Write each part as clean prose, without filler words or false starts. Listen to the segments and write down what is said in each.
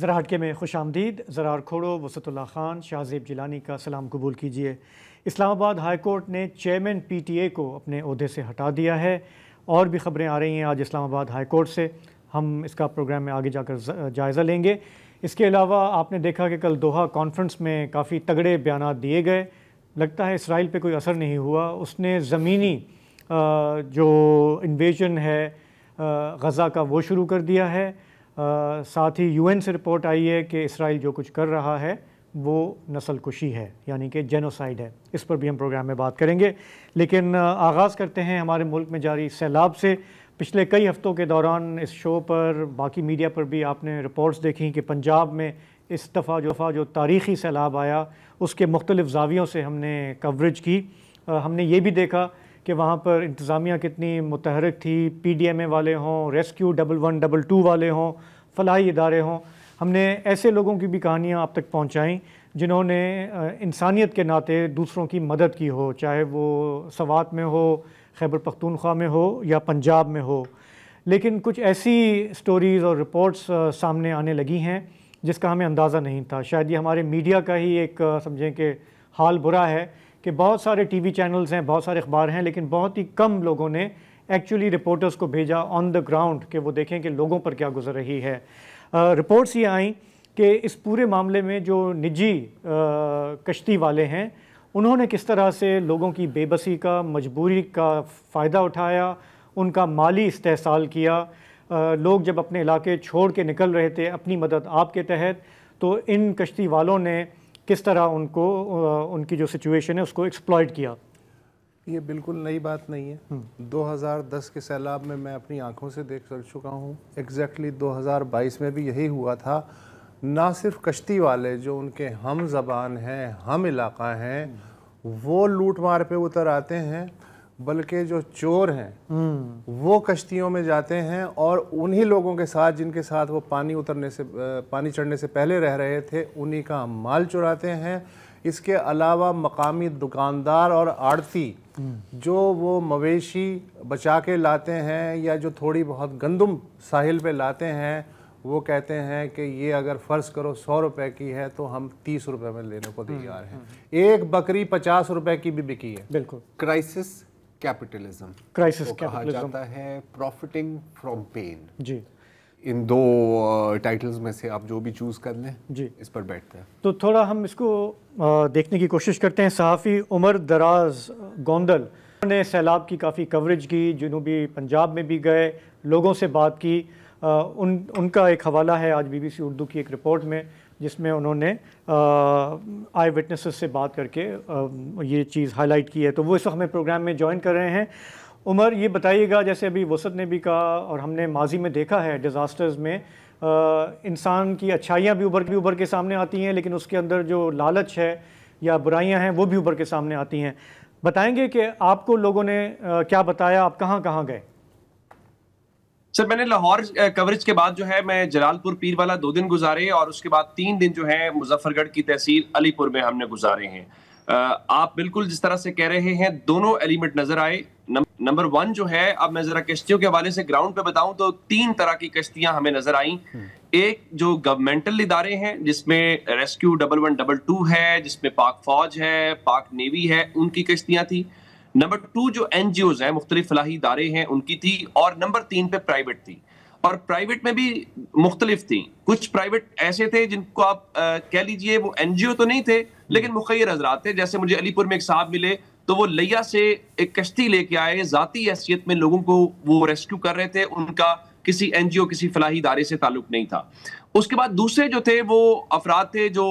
ذرا ہٹکے میں خوش آمدید. زرار کھوڑو، وسعت اللہ خان، شاہ زیب جیلانی کا سلام قبول کیجیے. اسلام آباد ہائی کورٹ نے چیئرمین پی ٹی اے کو اپنے عہدے سے ہٹا دیا ہے. اور بھی خبریں آ رہی ہیں آج اسلام آباد ہائی کورٹ سے، ہم اس کا پروگرام میں آگے جا کر جائزہ لیں گے. اس کے علاوہ آپ نے دیکھا کہ کل دوحہ کانفرنس میں کافی تگڑے بیانات دیے گئے. لگتا ہے اسرائیل پہ کوئی اثر نہیں ہوا. اس نے زمینی جو انویژن ہے غزہ کا وہ شروع کر دیا ہے. ساتھ ہی یو این سے رپورٹ آئی ہے کہ اسرائیل جو کچھ کر رہا ہے وہ نسل کشی ہے، یعنی کہ جینوسائیڈ ہے. اس پر بھی ہم پروگرام میں بات کریں گے. لیکن آغاز کرتے ہیں ہمارے ملک میں جاری سیلاب سے. پچھلے کئی ہفتوں کے دوران اس شو پر، باقی میڈیا پر بھی آپ نے رپورٹس دیکھی کہ پنجاب میں اس دفعہ جو تاریخی سیلاب آیا اس کے مختلف زاویوں سے ہم نے کوریج کی. ہم نے یہ بھی دیکھا کہ وہاں پر انتظامیہ کتنی متحرک تھی، پی ڈی ایم اے والے ہوں، ریسکیو 1112 والے ہوں، فلاحی ادارے ہوں. ہم نے ایسے لوگوں کی بھی کہانیاں آپ تک پہنچائیں جنہوں نے انسانیت کے ناطے دوسروں کی مدد کی ہو، چاہے وہ سوات میں ہو، خیبر پختونخوا میں ہو یا پنجاب میں ہو. لیکن کچھ ایسی سٹوریز اور رپورٹس سامنے آنے لگی ہیں جس کا ہمیں اندازہ نہیں تھا. شاید یہ ہمارے میڈیا کا ہی ایک سمجھیں کہ حال برا ہے کہ بہت سارے ٹی وی چینلز ہیں، بہت سارے اخبار ہیں، لیکن بہت ہی کم لوگوں نے ایکچولی رپورٹرز کو بھیجا آن دا گراؤنڈ کہ وہ دیکھیں کہ لوگوں پر کیا گزر رہی ہے. رپورٹس یہ آئیں کہ اس پورے معاملے میں جو نجی کشتی والے ہیں انہوں نے کس طرح سے لوگوں کی بے بسی کا، مجبوری کا فائدہ اٹھایا، ان کا مالی استحصال کیا. لوگ جب اپنے علاقے چھوڑ کے نکل رہے تھے اپنی مدد آپ کے تحت، تو ان کشتی والوں نے کس طرح ان کی جو سچویشن ہے اس کو ایکسپلائٹ کیا. یہ بالکل نئی بات نہیں ہے. 2010 کے سیلاب میں اپنی آنکھوں سے دیکھ چکا ہوں. ایگزیکٹلی 2022 میں بھی یہی ہوا تھا. نہ صرف کشتی والے جو ان کے ہم زبان ہیں، ہم علاقہ ہیں، وہ لوٹ مار پہ اتر آتے ہیں، بلکہ جو چور ہیں وہ کشتیوں میں جاتے ہیں اور انہی لوگوں کے ساتھ جن کے ساتھ وہ پانی چڑھنے سے پہلے رہ رہے تھے انہی کا مال چراتے ہیں. اس کے علاوہ مقامی دکاندار اور آڑتی جو وہ مویشی بچا کے لاتے ہیں یا جو تھوڑی بہت گندم ساحل پہ لاتے ہیں، وہ کہتے ہیں کہ یہ اگر فرض کرو 100 روپے کی ہے تو ہم 30 روپے میں لینے کو تیار ہیں. ایک بکری 50 روپے کی بھی بکی ہے. بالکل. کرائسس کیپٹلزم کہا جاتا ہے، پروفٹنگ فرام پین. جی، ان دو ٹائٹلز میں سے آپ جو بھی چوز کر لیں جی اس پر بیٹھتے ہیں. تو تھوڑا ہم اس کو دیکھنے کی کوشش کرتے ہیں. صحافی عمر دراز گوندل نے سیلاب کی کافی کوریج کی، جنوبی پنجاب میں بھی گئے، لوگوں سے بات کی. ان کا ایک حوالہ ہے آج بی بی سی اردو کی ایک رپورٹ میں جس میں انہوں نے آئی وٹنسز سے بات کر کے یہ چیز ہائی لائٹ کی ہے. تو وہ اس وقت ہمیں پروگرام میں جوائن کر رہے ہیں. عمر، یہ بتائیے گا، جیسے ابھی وسعت نے بھی کہا اور ہم نے ماضی میں دیکھا ہے ڈیزاسٹرز میں انسان کی اچھائیاں بھی ابھر کے سامنے آتی ہیں، لیکن اس کے اندر جو لالچ ہے یا برائیاں ہیں وہ بھی ابھر کے سامنے آتی ہیں. بتائیں گے کہ آپ کو لوگوں نے کیا بتایا، آپ کہاں کہاں گئے؟ سر، میں نے لاہور کوریج کے بعد جو ہے میں جلال پور پیر والا 2 دن گزارے اور اس کے بعد 3 دن جو ہے مظفر گڑھ کی تحصیل علی پور میں ہم نے گزارے ہیں. آپ بالکل جس طرح سے کہہ رہے ہیں دونوں ایلیمنٹ نظر آئے. نمبر 1 جو ہے، اب میں ذرا کشتیوں کے حوالے سے گراؤنڈ پہ بتاؤں تو 3 طرح کی کشتیاں ہمیں نظر آئیں. ایک جو گورنمنٹل ادارے ہیں جس میں ریسکیو 1112 ہے، جس میں پاک فوج ہے، پاک نیوی ہے، ان کی کشتیاں تھی. نمبر 2 جو این جی اوز ہیں، مختلف فلاحی ادارے ہیں، ان کی تھی. اور نمبر 3 پہ پرائیویٹ تھی. اور پرائیویٹ میں بھی مختلف تھیں. کچھ پرائیویٹ ایسے تھے جن کو آپ کہہ لیجئے وہ این جی او تو نہیں تھے لیکن مخیر حضرات تھے. جیسے مجھے علی پور میں ایک صاحب ملے تو وہ لیا سے ایک کشتی لے کے آئے، ذاتی حیثیت میں لوگوں کو وہ ریسکیو کر رہے تھے. ان کا کسی این جی او، کسی فلاحی ادارے سے تعلق نہیں تھا. اس کے بعد دوسرے جو تھے وہ افراد تھے جو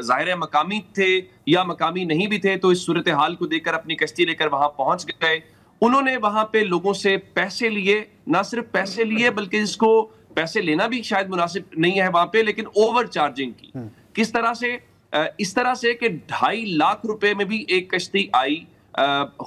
ظاہر مقامی تھے یا مقامی نہیں بھی تھے، تو اس صورتحال کو دیکھ کر اپنی کشتی لے کر وہاں پہنچ گئے. انہوں نے وہاں پہ لوگوں سے پیسے لیے، نہ صرف پیسے لیے بلکہ جس کو پیسے لینا بھی شاید مناسب نہیں ہے وہاں پہ، لیکن اوور چارجنگ کی. کس طرح سے؟ اس طرح سے کہ 2.5 لاکھ روپے میں بھی ایک کشتی آئی.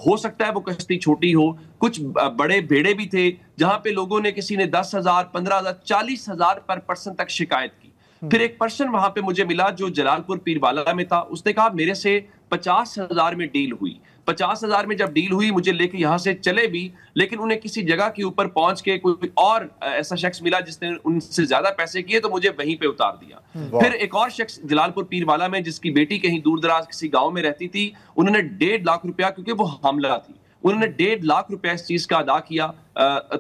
ہو سکتا ہے وہ کشتی چھوٹی ہو، کچھ بڑے بیڑے بھی تھے جہاں پہ لوگوں نے، کسی نے 10,000، 15,000، 40,000 پر پرسن تک شکایت کی. پھر ایک پرسن وہاں پہ مجھے ملا جو جلال پور پیر والا میں تھا. اس نے کہا میرے سے 50,000 میں ڈیل ہوئی. 50,000 میں جب ڈیل ہوئی مجھے لے کے یہاں سے چلے بھی, لیکن انہیں کسی جگہ کے اوپر پہنچ کے کوئی اور ایسا شخص ملا جس نے ان سے زیادہ پیسے کیے تو مجھے وہیں پہ اتار دیا. پھر ایک اور شخص جلال پور پیر والا میں جس کی بیٹی کہیں دور دراز کسی گاؤں میں رہتی تھی, انہوں نے 1.5 لاکھ روپیہ, کیونکہ وہ حاملہ تھی, انہوں نے 1.5 لاکھ روپے اس چیز کا ادا کیا,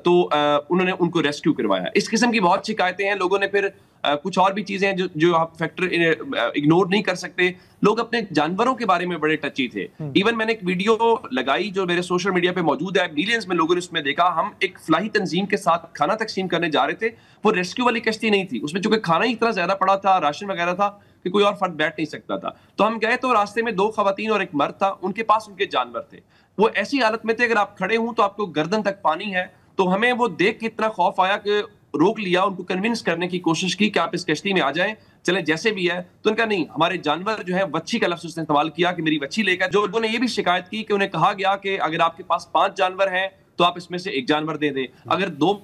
تو انہوں نے ان کو ریسکیو کروایا. اس قسم کی بہت شکایتیں ہیں. لوگوں نے پھر کچھ اور بھی چیزیں ہیں جو آپ فیکٹر اگنور نہیں کر سکتے. لوگ اپنے جانوروں کے بارے میں بڑے ٹچی تھے. ایون میں نے ایک ویڈیو لگائی جو میرے سوشل میڈیا پہ موجود ہے, ملینز میں لوگوں نے اس میں دیکھا. ہم ایک فلاحی تنظیم کے ساتھ کھانا تقسیم کرنے جا رہے تھے, وہ ریسکیو والی کشتی نہیں تھی, اس میں چونکہ کھانا ہی اتنا زیادہ پڑا تھا, راشن وغیرہ تھا کہ کوئی اور فرد بیٹھ نہیں سکتا تھا. تو ہم گئے تو راستے میں 2 خواتین اور ایک مرد تھا, ان کے پاس ان کے جانور تھے. وہ ایسی حالت میں تھے اگر آپ کھڑے ہوں تو آپ کو گردن تک پانی ہے. تو ہمیں وہ دیکھ کے اتنا خوف آیا کہ روک لیا, ان کو کنونس کرنے کی کوشش کی کہ آپ اس کشتی میں آ جائیں, چلیں جیسے بھی ہے. تو ان کا نہیں, ہمارے جانور جو ہے وچھی کا لفظ اس نے استعمال کیا کہ میری وچھی لے کر. جو لوگوں نے یہ بھی شکایت کی کہ انہیں کہا گیا کہ اگر آپ کے پاس 5 جانور ہیں تو آپ اس میں سے 1 جانور دے دیں, اگر 2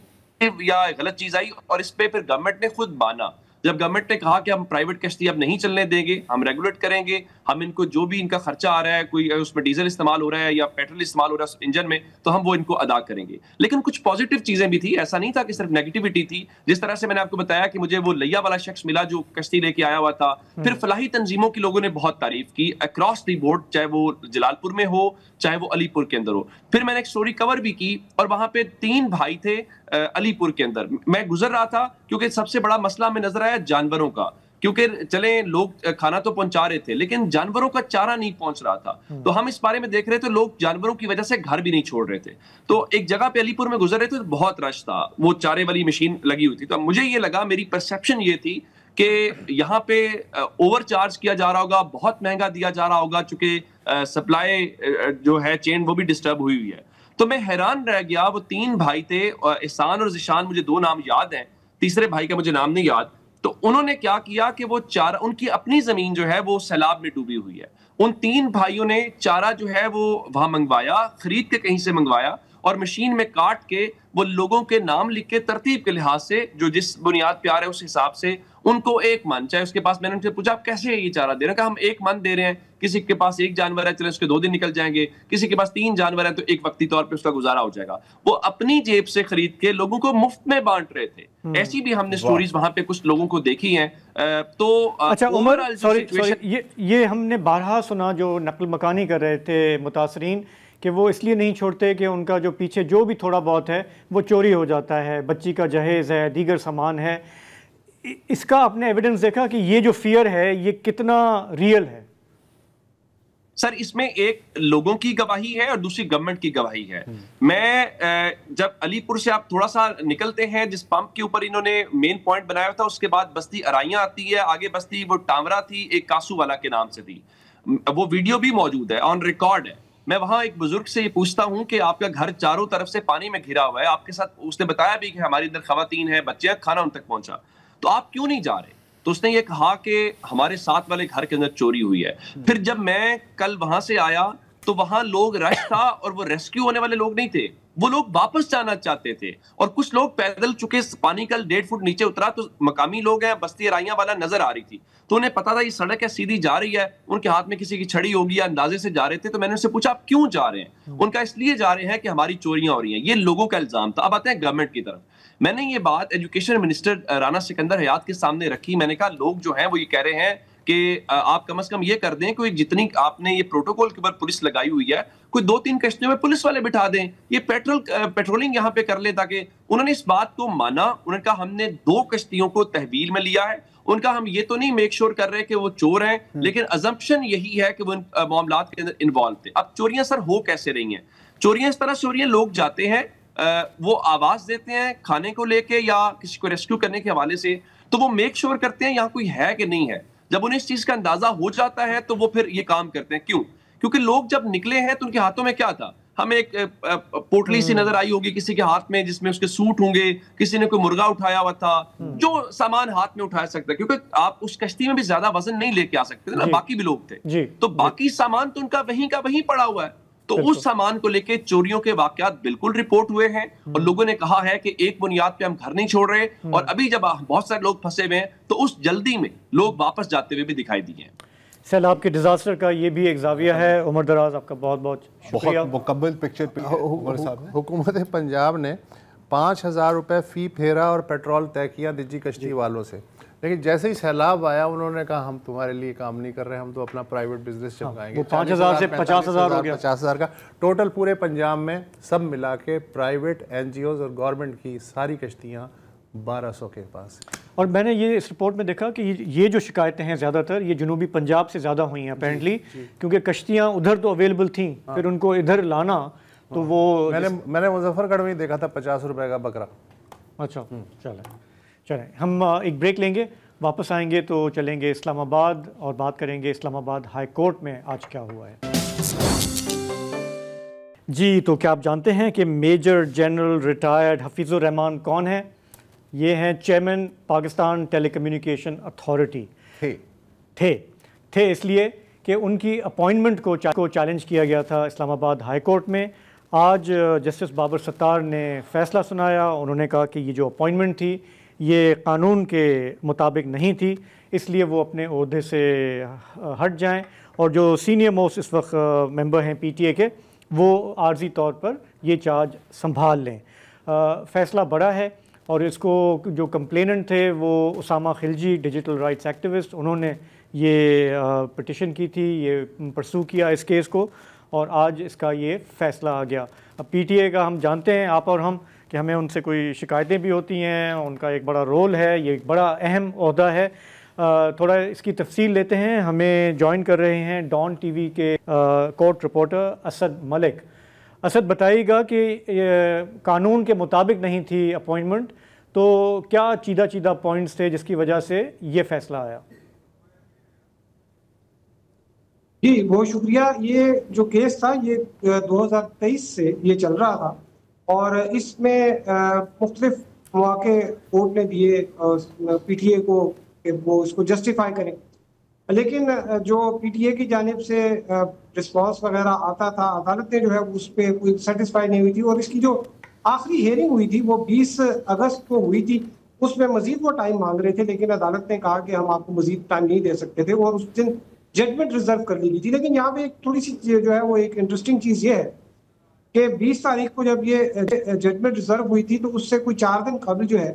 یا غلط چیز آئی. اور اس پہ پھر گورنمنٹ نے خود مانا. جب گورنمنٹ نے کہا کہ ہم پرائیویٹ کشتی اب نہیں چلنے دیں گے, ہم ریگولیٹ کریں گے, ہم ان کو جو بھی ان کا خرچہ آ رہا ہے, کوئی اس میں ڈیزل استعمال ہو رہا ہے یا پیٹرول استعمال ہو رہا ہے انجن میں, تو ہم وہ ان کو ادا کریں گے. لیکن کچھ پازیٹیو چیزیں بھی تھی, ایسا نہیں تھا کہ صرف نیگیٹیوٹی تھی. جس طرح سے میں نے آپ کو بتایا کہ مجھے وہ لیا والا شخص ملا جو کشتی لے کے آیا ہوا تھا. پھر فلاحی تنظیموں کی لوگوں نے بہت تعریف کی اکراس دی بورڈ, چاہے وہ جلال پور میں ہو چاہے وہ علی پور کے اندر ہو. پھر میں نے ایک سٹوری کور بھی کی, اور وہاں پہ 3 بھائی تھے علی پور کے اندر. میں گزر رہا تھا کیونکہ سب سے بڑا مسئلہ ہمیں نظر آیا جانوروں کا, کیونکہ چلیں لوگ کھانا تو پہنچا رہے تھے لیکن جانوروں کا چارہ نہیں پہنچ رہا تھا. تو ہم اس بارے میں دیکھ رہے تھے لوگ جانوروں کی وجہ سے گھر بھی نہیں چھوڑ رہے تھے. تو ایک جگہ پہ علی پور میں گزر رہے تھے, بہت رش تھا, وہ چارے والی مشین لگی ہوئی تھی. تو مجھے یہ لگا, میری پرسیپشن یہ تھی کہ یہاں پہ اوور چارج کیا جا رہا ہوگا, بہت مہنگا دیا جا رہا ہوگا, چونکہ سپلائی جو ہے چین وہ بھی ڈسٹرب ہوئی ہوئی ہے. تو میں حیران رہ گیا. وہ 3 بھائی تھے, احسان اور ذیشان, مجھے 2 نام یاد ہیں, تیسرے بھائی کا مجھے نام نہیں یاد. تو انہوں نے کیا کیا کہ وہ چارہ, ان کی اپنی زمین جو ہے وہ سیلاب میں ڈوبی ہوئی ہے. ان 3 بھائیوں نے چارہ جو ہے وہ وہاں منگوایا, خرید کے کہیں سے منگوایا, اور مشین میں کاٹ کے وہ لوگوں کے نام لکھ کے ترتیب کے لحاظ سے جو جس بنیاد پہ آ رہے ہیں اس حساب سے ان کو 1 من, چاہے اس کے پاس, میں نے ان سے پوچھا آپ کیسے یہ چارہ دے رہے ہیں, کہ ہم 1 من دے رہے ہیں. کسی کے پاس 1 جانور ہے, چلے اس کے 2 دن نکل جائیں گے, کسی کے پاس 3 جانور ہیں تو ایک وقتی طور پہ اس کا گزارا ہو جائے گا. وہ اپنی جیب سے خرید کے لوگوں کو مفت میں بانٹ رہے تھے. ایسی بھی ہم نے سٹوریز وہاں پہ کچھ لوگوں کو دیکھی ہیں. تو اچھا عمر, یہ ہم نے بارہا سنا جو نقل مکانی کر رہے تھے متاثرین, کہ وہ اس لیے نہیں چھوڑتے کہ ان کا جو پیچھے جو بھی تھوڑا بہت ہے وہ چوری ہو جاتا ہے, بچی کا جہیز ہے, دیگر سامان ہے. اس کا آپ نے ایویڈنس دیکھا کہ یہ جو فیئر ہے یہ کتنا ریئل ہے؟ سر اس میں ایک لوگوں کی گواہی ہے اور دوسری گورنمنٹ کی گواہی ہے. میں جب علی پور سے آپ تھوڑا سا نکلتے ہیں, جس پمپ کے اوپر انہوں نے مین پوائنٹ بنایا تھا, اس کے بعد بستی ارائیاں آتی ہے, آگے بستی وہ ٹامرا تھی, ایک کاسو والا کے نام سے تھی. وہ ویڈیو بھی موجود ہے, آن ریکارڈ ہے. میں وہاں ایک بزرگ سے یہ پوچھتا ہوں کہ آپ کا گھر چاروں طرف سے پانی میں گھرا ہوا ہے, آپ کے ساتھ, اس نے بتایا بھی کہ ہماری ادھر خواتین ہیں, بچے ہیں, کھانا ان تک پہنچا, تو آپ کیوں نہیں جا رہے؟ تو اس نے یہ کہا کہ ہمارے ساتھ والے گھر کے اندر چوری ہوئی ہے. پھر جب میں کل وہاں سے آیا تو وہاں لوگ رش تھا, اور وہ ریسکیو ہونے والے لوگ نہیں تھے, وہ لوگ واپس جانا چاہتے تھے. اور کچھ لوگ پیدل, چکے پانی کا 1.5 فٹ نیچے اترا تو مقامی لوگ ہیں, بستی ارائیاں والا نظر آ رہی تھی, تو انہیں پتا تھا یہ سڑک ہے سیدھی جا رہی ہے, ان کے ہاتھ میں کسی کی چھڑی ہوگی یا اندازے سے جا رہے تھے. تو میں نے ان سے پوچھا آپ کیوں جا رہے ہیں؟ ان کا اس لیے جا رہے ہیں کہ ہماری چوریاں ہو رہی ہیں. یہ لوگوں کا الزام تھا. اب آتے ہیں گورنمنٹ کی طرف. میں نے یہ بات ایجوکیشن منسٹر رانا سکندر حیات کے سامنے رکھی. میں نے کہا لوگ جو ہیں وہ یہ کہہ رہے ہیں کہ آپ کم از کم یہ کر دیں کہ جتنی آپ نے یہ پروٹوکول کے اوپر پولیس لگائی ہوئی ہے, کوئی 2-3 کشتیوں میں پولیس والے بٹھا دیں, یہ پیٹرولنگ یہاں پہ کر لیں. تاکہ انہوں نے اس بات کو مانا. انہوں نے کہا ہم نے 2 کشتیوں کو تحویل میں لیا ہے. ان کا ہم یہ تو نہیں میک شور کر رہے کہ وہ چور ہیں, لیکن ازمپشن یہی ہے کہ وہ ان معاملات کے اندر انوالو تھے. اب چوریاں سر ہو کیسے رہی ہیں؟ چوریاں اس طرح سے ہو رہی ہیں, لوگ جاتے ہیں, وہ آواز دیتے ہیں کھانے کو لے کے یا کسی کو ریسکیو کرنے کے حوالے سے, تو وہ میک شور کرتے ہیں یہاں کوئی ہے کہ نہیں ہے. جب انہیں اس چیز کا اندازہ ہو جاتا ہے تو وہ پھر یہ کام کرتے ہیں. کیوں؟ کیونکہ لوگ جب نکلے ہیں تو ان کے ہاتھوں میں کیا تھا؟ ہمیں ایک پوٹلی سی نظر آئی ہوگی کسی کے ہاتھ میں, جس میں اس کے سوٹ ہوں گے, کسی نے کوئی مرغا اٹھایا ہوا تھا, جو سامان ہاتھ میں اٹھا سکتا ہے, کیونکہ آپ اس کشتی میں بھی زیادہ وزن نہیں لے کے آ سکتے تھے نا, باقی بھی لوگ تھے, تو باقی سامان تو ان کا وہیں پڑا ہوا ہے. تو اس سامان کو لے کے چوریوں کے واقعات بالکل رپورٹ ہوئے ہیں, اور لوگوں نے کہا ہے کہ ایک بنیاد پہ ہم گھر نہیں چھوڑ رہے. اور ابھی جب بہت سارے لوگ پھنسے ہوئے ہیں تو اس جلدی میں لوگ واپس جاتے ہوئے بھی دکھائی دیے ہیں. سیلاب کے ڈیزاسٹر کا یہ بھی ایک زاویہ ہے. عمر دراز آپ کا بہت بہت شکریہ. بہت مکمل پکچر حکومت پنجاب نے 5,000 روپے فی پھیرا اور پیٹرول طے کیا نجی کشتی والوں سے, لیکن جیسے ہی سیلاب آیا انہوں نے کہا ہم تمہارے لیے کام نہیں کر رہے, ہم تو اپنا پرائیویٹ بزنس چمکائیں گے. 5,000 سے 50,000 ہو گیا. 50,000 کا ٹوٹل پورے پنجاب میں سب ملا کے پرائیویٹ NGOs اور گورنمنٹ کی ساری کشتیاں 1,200 کے پاس. اور میں نے یہ اس رپورٹ میں دیکھا کہ یہ جو شکایتیں ہیں زیادہ تر یہ جنوبی پنجاب سے زیادہ ہوئی ہیں اپیرنٹلی, کیونکہ کشتیاں ادھر تو اویلیبل تھیں, پھر ان کو ادھر لانا تو وہ میں نے مظفر گڑھ میں دیکھا تھا 50 روپے کا بکرا. اچھا چلیں ہم ایک بریک لیں گے, واپس آئیں گے تو چلیں گے اسلام آباد اور بات کریں گے اسلام آباد ہائی کورٹ میں آج کیا ہوا ہے. جی تو کیا آپ جانتے ہیں کہ میجر جنرل ریٹائرڈ حفیظ الرحمان کون ہیں؟ یہ ہیں چیئرمین پاکستان ٹیلی کمیونیکیشن اتھارٹی. تھے اس لیے کہ ان کی اپوائنٹمنٹ کو چیلنج کیا گیا تھا اسلام آباد ہائی کورٹ میں. آج جسٹس بابر ٹار نے فیصلہ سنایا. انہوں نے کہا کہ یہ جو اپوائنٹمنٹ تھی یہ قانون کے مطابق نہیں تھی, اس لیے وہ اپنے عہدے سے ہٹ جائیں, اور جو سینئر موسٹ اس وقت ممبر ہیں PTA کے وہ عارضی طور پر یہ چارج سنبھال لیں. فیصلہ بڑا ہے, اور اس کو جو کمپلیننٹ تھے وہ Usama Khilji digital rights activist, انہوں نے یہ پٹیشن کی تھی, یہ پرسو کیا اس کیس کو, اور آج اس کا یہ فیصلہ آ گیا. اب PTA کا ہم جانتے ہیں آپ اور ہم کہ ہمیں ان سے کوئی شکایتیں بھی ہوتی ہیں, ان کا ایک بڑا رول ہے, یہ ایک بڑا اہم عہدہ ہے. تھوڑا اس کی تفصیل لیتے ہیں. ہمیں جوائن کر رہے ہیں ڈان TV کے کورٹ رپورٹر اسد ملک. اسد بتائیے گا کہ قانون کے مطابق نہیں تھی اپوائنٹمنٹ, تو کیا چیدہ پوائنٹس تھے جس کی وجہ سے یہ فیصلہ آیا؟ جی بہت شکریہ. یہ جو کیس تھا یہ 2023 سے یہ چل رہا تھا, اور اس میں مختلف مواقع کورٹ نے دیے PTA کو کہ وہ اس کو جسٹیفائی کریں, لیکن جو PTA کی جانب سے رسپانس وغیرہ آتا تھا عدالت نے جو ہے اس پہ کوئی سیٹسفائی نہیں ہوئی تھی. اور اس کی جو آخری ہیئرنگ ہوئی تھی وہ 20 اگست کو ہوئی تھی, اس میں مزید وہ ٹائم مانگ رہے تھے, لیکن عدالت نے کہا کہ ہم آپ کو مزید ٹائم نہیں دے سکتے تھے, اور اس دن ججمنٹ ریزرو کر لی گئی تھی. لیکن یہاں پہ ایک تھوڑی سی جو ہے وہ ایک انٹرسٹنگ چیز یہ ہے کہ 20 تاریخ کو جب یہ ججمنٹ ریزرو ہوئی تھی تو اس سے کوئی 4 دن قبل جو ہے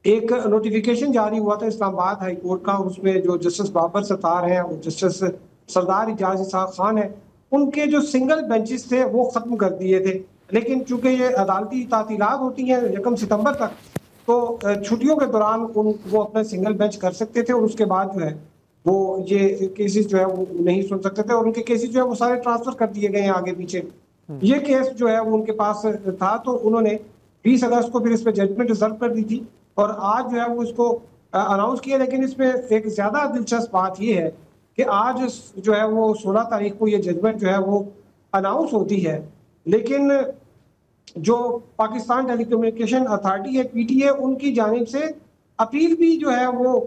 ایک نوٹیفیکیشن جاری ہوا تھا اسلام آباد ہائی کورٹ کا, اور اس میں جو جسٹس بابر ستار ہیں اور جسٹس سردار اعجاز اسحاق خان ہیں ان کے جو سنگل بینچز تھے وہ ختم کر دیے تھے. لیکن چونکہ یہ عدالتی تعطیلات ہوتی ہیں 1 ستمبر تک, تو چھٹیوں کے دوران وہ اپنا سنگل بینچ کر سکتے تھے, اور اس کے بعد جو ہے وہ یہ کیسز جو ہے وہ نہیں سن سکتے تھے, اور ان کے کیسز جو ہے وہ سارے ٹرانسفر کر دیے گئے ہیں آگے پیچھے. یہ کیس جو ہے وہ ان کے پاس تھا, تو انہوں نے 20 اگست کو پھر اس پہ ججمنٹ ریزرو کر دی تھی, اور آج جو ہے وہ اس کو اناؤنس کیا. لیکن اس میں ایک زیادہ دلچسپ بات یہ ہے کہ آج جو ہے وہ 16 تاریخ کو یہ ججمنٹ جو ہے وہ اناؤنس ہوتی ہے, لیکن جو پاکستان ٹیلی کمیونیکیشن اتھارٹی ہے PTA ان کی جانب سے اپیل بھی جو ہے وہ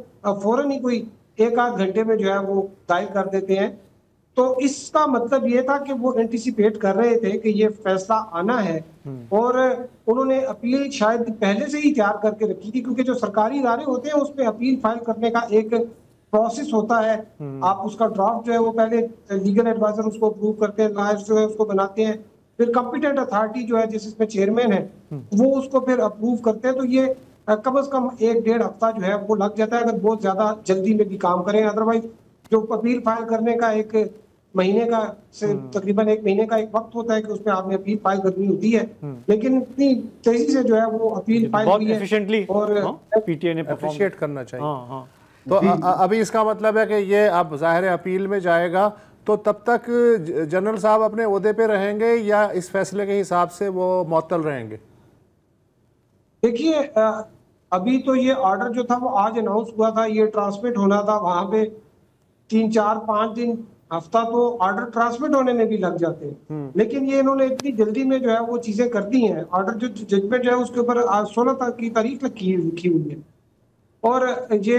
فوراً ہی کوئی 1-8 گھنٹے میں جو ہے وہ دائر کر دیتے ہیں. تو اس کا مطلب یہ تھا کہ وہ اینٹیسپیٹ کر رہے تھے کہ یہ فیصلہ آنا ہے, اور انہوں نے اپیل شاید پہلے سے ہی تیار کر کے رکھی تھی, کیونکہ جو سرکاری ادارے ہوتے ہیں اس پہ اپیل فائل کرنے کا ایک پروسیس ہوتا ہے. آپ اس کا ڈرافٹ جو ہے وہ پہلے لیگل ایڈوائزر اس کو اپروو کرتے ہیں, لائرز جو ہے اس کو بناتے ہیں, پھر کمپیٹنٹ اتھارٹی جو ہے جس میں چیئرمین ہے وہ اس کو پھر اپروو کرتے ہیں. تو یہ کم از کم 1-1.5 ہفتہ جو ہے وہ لگ جاتا ہے اگر بہت زیادہ جلدی میں بھی کام کریں. ادروائز جو اپیل فائل کرنے کا ایک مہینے کا سے تقریباً 1 مہینے کا ایک وقت ہوتا ہے کہ اس میں آپ نے اپیل فائل کرنی ہوتی ہے, لیکن اتنی تیزی سے جو ہے وہ اپیل فائل ہوئی ہے اور PTA نے اپریشیٹ کرنا چاہیے. تو ابھی اس کا مطلب ہے کہ یہ اب ظاہر اپیل میں جائے گا, تو تب تک جنرل صاحب اپنے عہدے پہ رہیں گے یا اس فیصلے کے حساب سے وہ معطل رہیں گے؟ دیکھیے ابھی تو یہ آرڈر جو تھا وہ آج اناؤنس ہوا تھا, یہ ٹرانسمٹ ہونا تھا, وہاں پہ 3-4-5 دن ہفتہ تو آرڈر ٹرانسمٹ ہونے میں بھی لگ جاتے ہیں, لیکن یہ انہوں نے اتنی جلدی میں جو ہے وہ چیزیں کر دی ہیں. آرڈر جو ججمنٹ جو ہے اس کے اوپر 16 کی تاریخ لکھی ہوئی ہے, اور یہ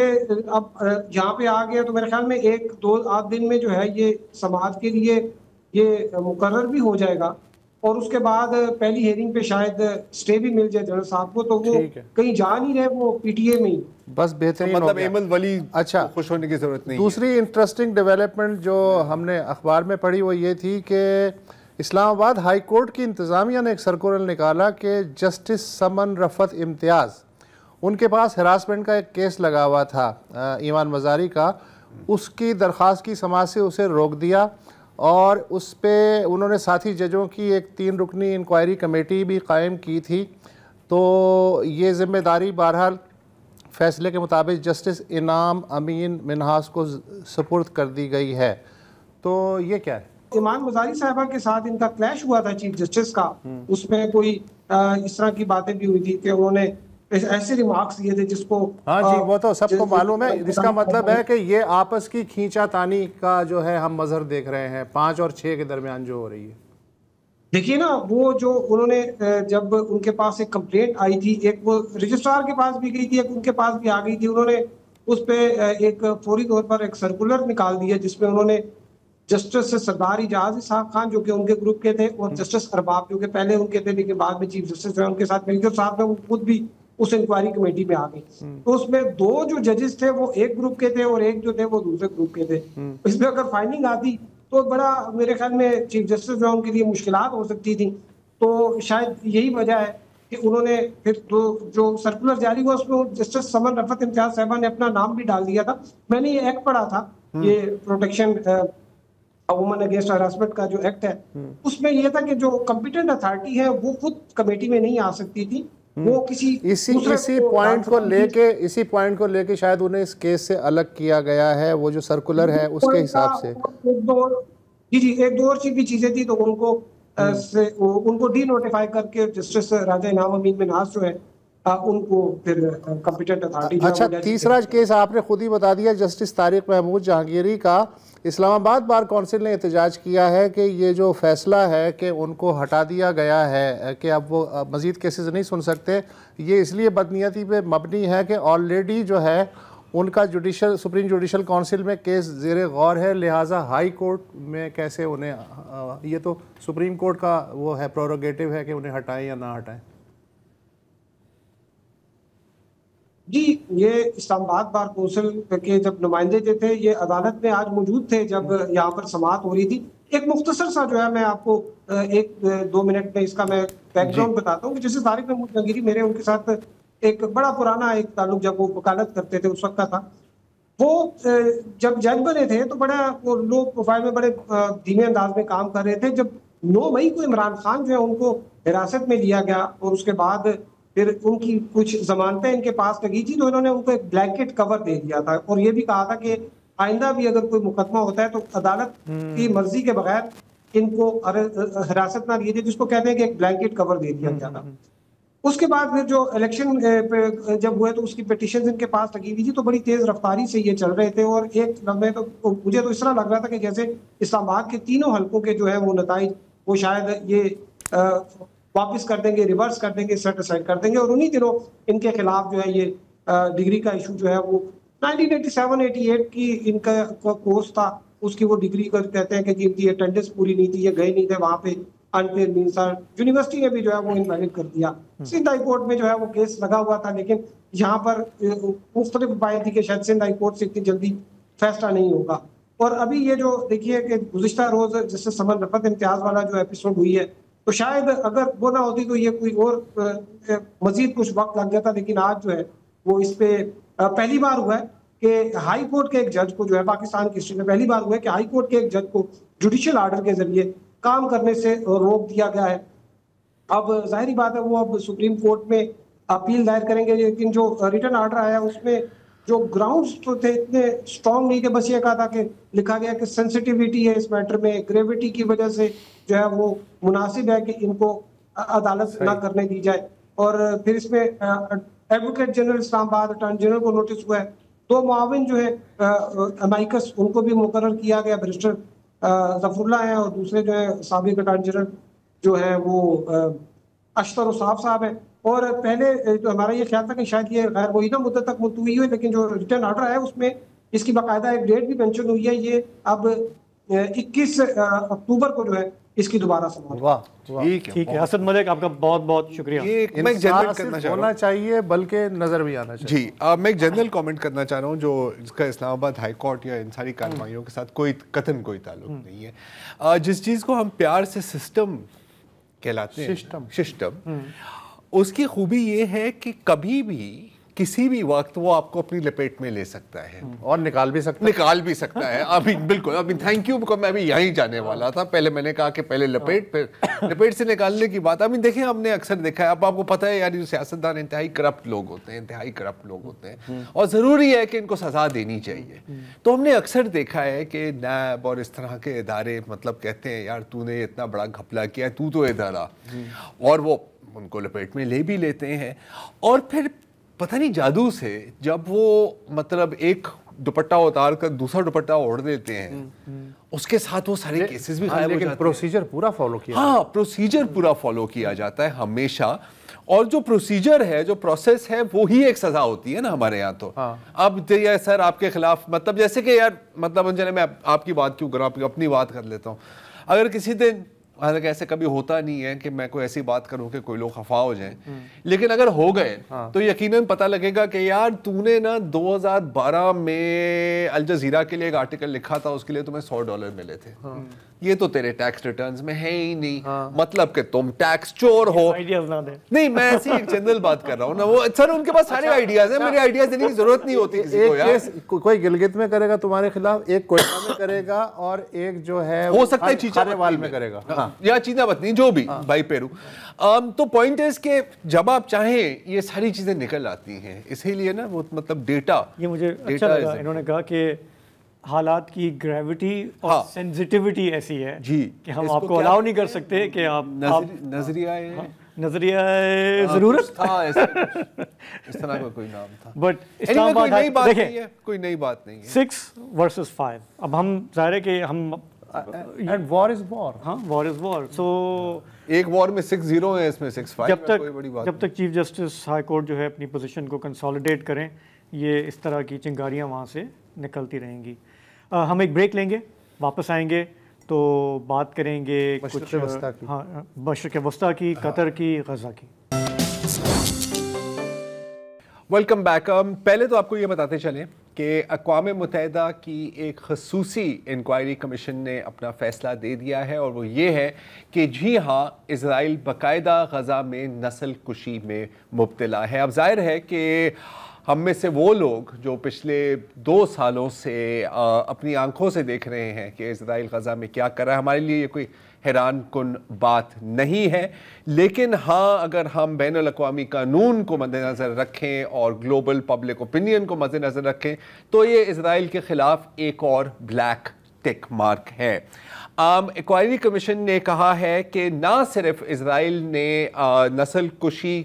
اب جہاں پہ آ گیا تو میرے خیال میں 1-2-8 دن میں جو ہے یہ سماعت کے لیے یہ مقرر بھی ہو جائے گا. اور اس کے بعد پہلی ہیئرنگ پہ شاید اسٹے بھی مل جائے جنرل صاحب کو، تو وہ کہیں جا نہیں رہے، وہ پی ٹی اے میں ہی بس بہترین مطلب ایمن ولی اچھا خوش ہونے کی ضرورت نہیں۔ دوسری انٹرسٹنگ ڈیولپمنٹ جو ہم نے اخبار میں پڑھی وہ یہ تھی کہ اسلام آباد ہائی کورٹ کی انتظامیہ نے ایک سرکولر نکالا کہ جسٹس سمن رفعت امتیاز، ان کے پاس ہراسمنٹ کا ایک کیس لگا ہوا تھا ایمان مزاری کا، اس کی درخواست کی سماعت سے اسے روک دیا، اور اس پہ انہوں نے ساتھی ججوں کی ایک 3 رکنی انکوائری کمیٹی بھی قائم کی تھی۔ تو یہ ذمہ داری بہرحال فیصلے کے مطابق جسٹس انعام امین منہاس کو سپرد کر دی گئی ہے۔ تو یہ کیا ہے؟ ایمان مزاری صاحبہ کے ساتھ ان کا کلیش ہوا تھا چیف جسٹس کا، اس میں کوئی اس طرح کی باتیں بھی ہوئی تھی کہ انہوں نے ایسے ریمارکس دیے تھے جس کو ہاں جی وہ تو سب کو معلوم ہے۔ اس کا مطلب ہے کہ یہ آپس کی کھینچا تانی کا جو ہے ہم مظہر دیکھ رہے ہیں 5 اور 6 کے درمیان جو ہو رہی ہے۔ دیکھیے نا، وہ جو انہوں نے جب ان کے پاس ایک کمپلینٹ آئی تھی، ایک وہ رجسٹرار کے پاس بھی گئی تھی، ایک ان کے پاس بھی آ گئی تھی، انہوں نے اس پہ ایک فوری طور پر ایک سرکولر نکال دیا جس میں انہوں نے جسٹس سردار اعجاز اسحاق خان جو کہ ان کے گروپ کے تھے، اور جسٹس ارباب جو کہ پہلے ان کے تھے لیکن بعد میں چیف جسٹس جو ہے ان کے ساتھ مل کر ساتھ میں وہ خود بھی اس انکوائری کمیٹی میں آ گئی۔ تو اس میں 2 جو ججز تھے وہ ایک گروپ کے تھے اور ایک جو تھے وہ دوسرے گروپ کے تھے۔ اس میں اگر فائنڈنگ آتی تو بڑا میرے خیال میں چیف جسٹس جو ان کے لیے مشکلات ہو سکتی تھی۔ تو شاید یہی وجہ ہے کہ انہوں نے پھر جو سرکولر جاری ہوا اس میں جسٹس سمن رفعت امتیاز صاحبہ نے اپنا نام بھی ڈال دیا تھا۔ میں نے یہ ایکٹ پڑھا تھا، یہ پروٹیکشن وومن اگینسٹ ہراسمنٹ کا جو ایکٹ ہے، اس میں یہ تھا کہ جو کمپیٹنٹ اتھارٹی ہے وہ خود کمیٹی میں نہیں آ سکتی تھی، وہ اسی پوائنٹ کو لے کے شاید انہیں اس کیس سے الگ کیا گیا ہے، وہ جو سرکولر ہے اس کے حساب سے۔ جی ایک 2 اور بھی چیزیں تھی، تو ان کو ڈی نوٹیفائی کر کے جسٹس راجہ انعام امین منہاس جو ہے ان کو پھر کمپیٹنٹ اتھارٹی۔ اچھا تیسرا کیس آپ نے خود ہی بتا دیا، جسٹس طارق محمود جہانگیری کا۔ اسلام آباد بار کونسل نے احتجاج کیا ہے کہ یہ جو فیصلہ ہے کہ ان کو ہٹا دیا گیا ہے کہ اب وہ مزید کیسز نہیں سن سکتے، یہ اس لیے بدنیتی پہ مبنی ہے کہ آلریڈی جو ہے ان کا سپریم جوڈیشل کونسل میں کیس زیر غور ہے، لہٰذا ہائی کورٹ میں کیسے انہیں، یہ تو سپریم کورٹ کا وہ ہے پروروگیٹو ہے کہ انہیں ہٹائیں یا نہ ہٹائیں۔ جی یہ اسلام آباد بار کونسل کے جب نمائندے جو تھے یہ عدالت میں آج موجود تھے جب یہاں پر سماعت ہو رہی تھی۔ ایک مختصر سا جو ہے میں آپ کو 1-2 منٹ میں اس کا میں بیک گراؤنڈ بتاتا ہوں کہ جیسے طارق محمود جہانگیری میرے ان کے ساتھ ایک بڑا پرانا ایک تعلق جب وہ وکالت کرتے تھے اس وقت کا تھا۔ وہ جب جج بنے تھے تو بڑا وہ لو پروفائل میں بڑے دھیمے انداز میں کام کر رہے تھے۔ جب 9 مئی کو عمران خان جو ہے ان کو حراست میں لیا گیا اور اس کے بعد پھر ان کی کچھ ضمانتیں ان کے پاس لگی تھی، تو انہوں نے ان کو ایک بلینکٹ کور دے دیا تھا اور یہ بھی کہا تھا کہ آئندہ بھی اگر کوئی مقدمہ ہوتا ہے تو عدالت کی مرضی کے بغیر ان کو حراست نہ لیجیے، جس کو کہتے ہیں کہ ایک بلینکٹ کور دے دیا گیا تھا۔ اس کے بعد پھر جو الیکشن جب ہوئے تو اس کی پیٹیشنز ان کے پاس لگی ہوئی تھی، تو بڑی تیز رفتاری سے یہ چل رہے تھے اور ایک لمحے تو مجھے تو اس طرح لگ رہا تھا کہ جیسے اسلام آباد کے تینوں حلقوں کے جو ہے وہ نتائج وہ شاید یہ واپس کر دیں گے، ریورس کر دیں گے، سیٹ اسائڈ کر دیں گے، اور انہی دنوں ان کے خلاف جو ہے یہ ڈگری کا ایشو جو ہے وہ 1987-88 کی ان کا کورس تھا، اس کی وہ ڈگری کو کہتے ہیں کہ جن کی اٹینڈنس پوری نہیں تھی، یہ گئے نہیں تھے وہاں پہ، انفیئر مینس یونیورسٹی نے بھی جو ہے وہ انویلڈ کر دیا۔ سندھ ہائی کورٹ میں جو ہے وہ کیس لگا ہوا تھا، لیکن یہاں پر مختلف باتیں تھی کہ شاید سندھ ہائی کورٹ سے اتنی جلدی فیصلہ نہیں ہوگا۔ اور ابھی یہ جو دیکھیے کہ گزشتہ روز جس سے سمن رفعت امتیاز والا جو ایپیسوڈ ہوئی ہے، تو شاید اگر وہ نہ ہوتی تو یہ کوئی اور مزید کچھ وقت لگ جاتا، لیکن آج جو ہے وہ اس پہ پہلی بار ہوا ہے کہ ہائی کورٹ کے ایک جج کو جو ہے پاکستان کی ہسٹری میں پہلی بار ہوا ہے کہ ہائی کورٹ کے ایک جج کو جوڈیشل آرڈر کے ذریعے کام کرنے سے روک دیا گیا ہے۔ اب ظاہری بات ہے وہ اب سپریم کورٹ میں اپیل دائر کریں گے، لیکن جو ریٹن آرڈر آیا اس میں جو گراؤنڈز تو تھے اتنے اسٹرانگ نہیں کہ بس یہ کہا تھا کہ لکھا گیا کہ سینسٹیوٹی ہے اس میٹر میں، گریوٹی کی وجہ سے جو ہے وہ مناسب ہے کہ ان کو عدالت نہ کرنے دی جائے۔ اور پھر اس میں ایڈوکیٹ جنرل اسلام آباد اٹارنی جنرل کو نوٹس ہوا ہے، 2 معاون جو ہے امائکس ان کو بھی مقرر کیا گیا، بیرسٹر ظفر اللہ ہیں اور دوسرے جو ہے سابق اٹارنی جنرل جو ہے وہ اشتر وصاف صاحب ہیں۔ اور پہلے تو ہمارا یہ خیال تھا کہ شاید یہ غیر معینہ مدت تک ملتوی ہوئی، لیکن جو ریٹرن آرڈر ہے اس میں اس کی باقاعدہ ایک ڈیٹ بھی مینشن ہوئی ہے، یہ اب 21 اکتوبر کو جو ہے اس کی دوبارہ سماعت. واہ ٹھیک ہے. اسد ملک آپ کا بہت بہت شکریہ. میں ایک جنرل کرنا چاہ رہا ہوں, چاہیے بلکہ نظر بھی آنا چاہیے. جی میں ایک جنرل کامنٹ کرنا چاہ رہا ہوں جو جس کا اسلام آباد ہائی کورٹ یا ان ساری کارروائیوں کے ساتھ قطعاً کوئی تعلق نہیں ہے. جس چیز کو ہم پیار سے سسٹم کہلاتے ہیں, سسٹم, اس کی خوبی یہ ہے کہ کبھی بھی کسی بھی وقت وہ آپ کو اپنی لپیٹ میں لے سکتا ہے اور نکال بھی سکتا ہے. ابھی بالکل, ابھی تھینک یو, میں ابھی یہیں جانے والا تھا. پہلے میں نے کہا کہ پہلے لپیٹ, پھر لپیٹ سے نکالنے کی بات. ابھی دیکھیں ہم نے اکثر دیکھا ہے, اب آپ کو پتہ ہے یار, سیاستدان انتہائی کرپٹ لوگ ہوتے ہیں, اور ضروری ہے کہ ان کو سزا دینی چاہیے. تو ہم نے اکثر دیکھا ہے کہ نیب اور اس طرح کے ادارے مطلب کہتے ہیں یار تو نے اتنا بڑا گھپلا کیا, تو ادھر آ, اور وہ ان کو لپیٹ میں لے بھی لیتے ہیں. اور پھر پتہ نہیں جادو سے جب وہ مطلب ایک دوپٹہ اتار کر دوسرا دوپٹہ اوڑھ دیتے ہیں, اس کے ساتھ وہ سارے کیسز بھی غائب ہو جاتے ہیں. پروسیجر پورا فالو کیا, ہاں پروسیجر پورا فالو کیا جاتا ہے ہمیشہ. اور جو پروسیجر ہے, جو پروسیس ہے, وہی ایک سزا ہوتی ہے نا ہمارے یہاں. تو اب یہ سر آپ کے خلاف مطلب جیسے کہ یار مطلب چلے میں آپ کی بات کیوں کروں, اپنی بات کر لیتا ہوں. اگر کسی دن, حالانکہ ایسے کبھی ہوتا نہیں ہے کہ میں کوئی ایسی بات کروں کہ کوئی لوگ خفا ہو جائیں, لیکن اگر ہو گئے تو یقیناً پتہ لگے گا کہ یار تو نے نا 2012 میں الجزیرہ کے لیے ایک آرٹیکل لکھا تھا, اس کے لیے تمہیں $100 ملے تھے. یہ تو تیرے ٹیکس ریٹرنز میں ہے ہی نہیں, مطلب کہ تم ٹیکس چور ہو. نہیں, میں ایسی ایک جنرل بات کر رہا ہوں نا. وہ سر ان کے پاس سارے آئیڈیاز ہیں, میرے آئیڈیاز دینے کی ضرورت نہیں ہوتی کسی کو. ایک کوئی گلگت میں کرے گا تمہارے خلاف, ایک کوئٹہ میں کرے گا, اور ایک جو ہے ہو سکتا ہے چیچاوال میں کرے گا, یا چینا بتنی, جو بھی بھائی پیرو. تو پوائنٹ ہے کہ جب آپ چاہیں یہ ساری چیزیں نکل آتی ہیں. اسی لیے نا وہ مطلب ڈیٹا, یہ مجھے اچھا لگا انہوں نے کہا کہ حالات کی گریوٹی اور سینسٹیوٹی ایسی ہے کہ ہم آپ کو الاؤ نہیں کر سکتے کہ آپ نظریہ ضرورت تھا اس طرح کا کوئی نام تھا. بٹ اسلام آباد دیکھیں کوئی نئی بات نہیں ہے. 6 versus 5. اب ہم ظاہر ہے کہ ہم وار از وار, ہاں وار از وار. سو ایک وار میں 6-0 ہے, اس میں 6-5. جب تک چیف جسٹس ہائی کورٹ جو ہے اپنی پوزیشن کو کنسالیڈیٹ کریں, یہ اس طرح کی چنگاریاں وہاں سے نکلتی رہیں گی. ہم ایک بریک لیں گے, واپس آئیں گے تو بات کریں گے کچھ مشرق وسطیٰ کی, قطر کی, غزہ کی. Welcome back. پہلے تو آپ کو یہ بتاتے چلیں کہ اقوام متحدہ کی ایک خصوصی انکوائری کمیشن نے اپنا فیصلہ دے دیا ہے, اور وہ یہ ہے کہ جی ہاں, اسرائیل باقاعدہ غزہ میں نسل کشی میں مبتلا ہے. اب ظاہر ہے کہ ہم میں سے وہ لوگ جو پچھلے 2 سالوں سے اپنی آنکھوں سے دیکھ رہے ہیں کہ اسرائیل غزہ میں کیا کر رہا ہے, ہمارے لیے یہ کوئی حیران کن بات نہیں ہے. لیکن ہاں, اگر ہم بین الاقوامی قانون کو مد نظر رکھیں اور گلوبل پبلک اوپینین کو مد نظر رکھیں, تو یہ اسرائیل کے خلاف ایک اور بلیک ٹک مارک ہے. انکوائری کمیشن نے کہا ہے کہ نہ صرف اسرائیل نے نسل کشی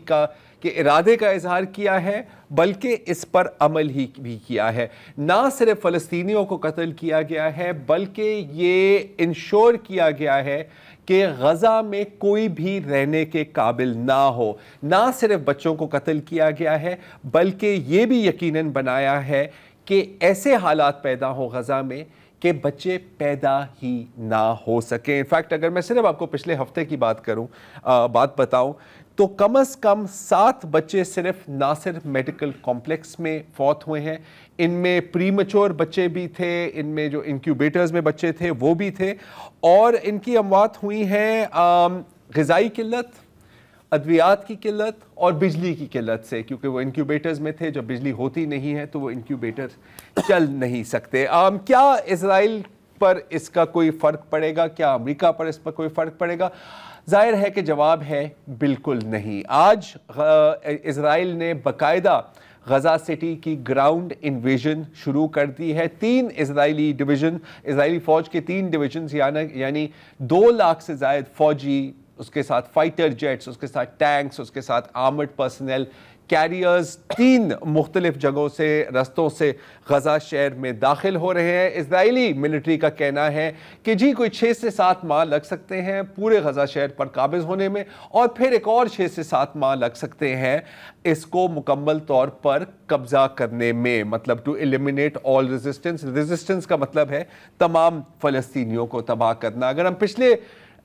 کے ارادے کا اظہار کیا ہے, بلکہ اس پر عمل ہی بھی کیا ہے. نہ صرف فلسطینیوں کو قتل کیا گیا ہے, بلکہ یہ انشور کیا گیا ہے کہ غزہ میں کوئی بھی رہنے کے قابل نہ ہو. نہ صرف بچوں کو قتل کیا گیا ہے, بلکہ یہ بھی یقیناً بنایا ہے کہ ایسے حالات پیدا ہو غزہ میں کہ بچے پیدا ہی نہ ہو سکیں. انفیکٹ اگر میں صرف آپ کو پچھلے ہفتے کی بات بتاؤں تو کم از کم 7 بچے صرف ناصر میڈیکل کمپلیکس میں فوت ہوئے ہیں. ان میں پری میچور بچے بھی تھے, ان میں جو انکیوبیٹرز میں بچے تھے وہ بھی تھے, اور ان کی اموات ہوئی ہیں غذائی قلت, ادویات کی قلت اور بجلی کی قلت سے, کیونکہ وہ انکیوبیٹرز میں تھے. جب بجلی ہوتی نہیں ہے تو وہ انکیوبیٹر چل نہیں سکتے. کیا اسرائیل پر اس کا کوئی فرق پڑے گا؟ کیا امریکہ پر اس پر کوئی فرق پڑے گا؟ ظاہر ہے کہ جواب ہے بالکل نہیں. آج اسرائیل نے باقاعدہ غزہ سٹی کی گراؤنڈ انویژن شروع کر دی ہے. 3 اسرائیلی فوج کے 3 ڈویژنز یعنی 2 لاکھ سے زائد فوجی, اس کے ساتھ فائٹر جیٹس, اس کے ساتھ ٹینکس, اس کے ساتھ آرمڈ پرسنل کیریئرز 3 مختلف جگہوں سے, رستوں سے غزہ شہر میں داخل ہو رہے ہیں. اسرائیلی ملٹری کا کہنا ہے کہ جی کوئی 6 سے 7 ماہ لگ سکتے ہیں پورے غزہ شہر پر قابض ہونے میں, اور پھر ایک اور 6 سے 7 ماہ لگ سکتے ہیں اس کو مکمل طور پر قبضہ کرنے میں. مطلب to eliminate all resistance. Resistance کا مطلب ہے تمام فلسطینیوں کو تباہ کرنا. اگر ہم پچھلے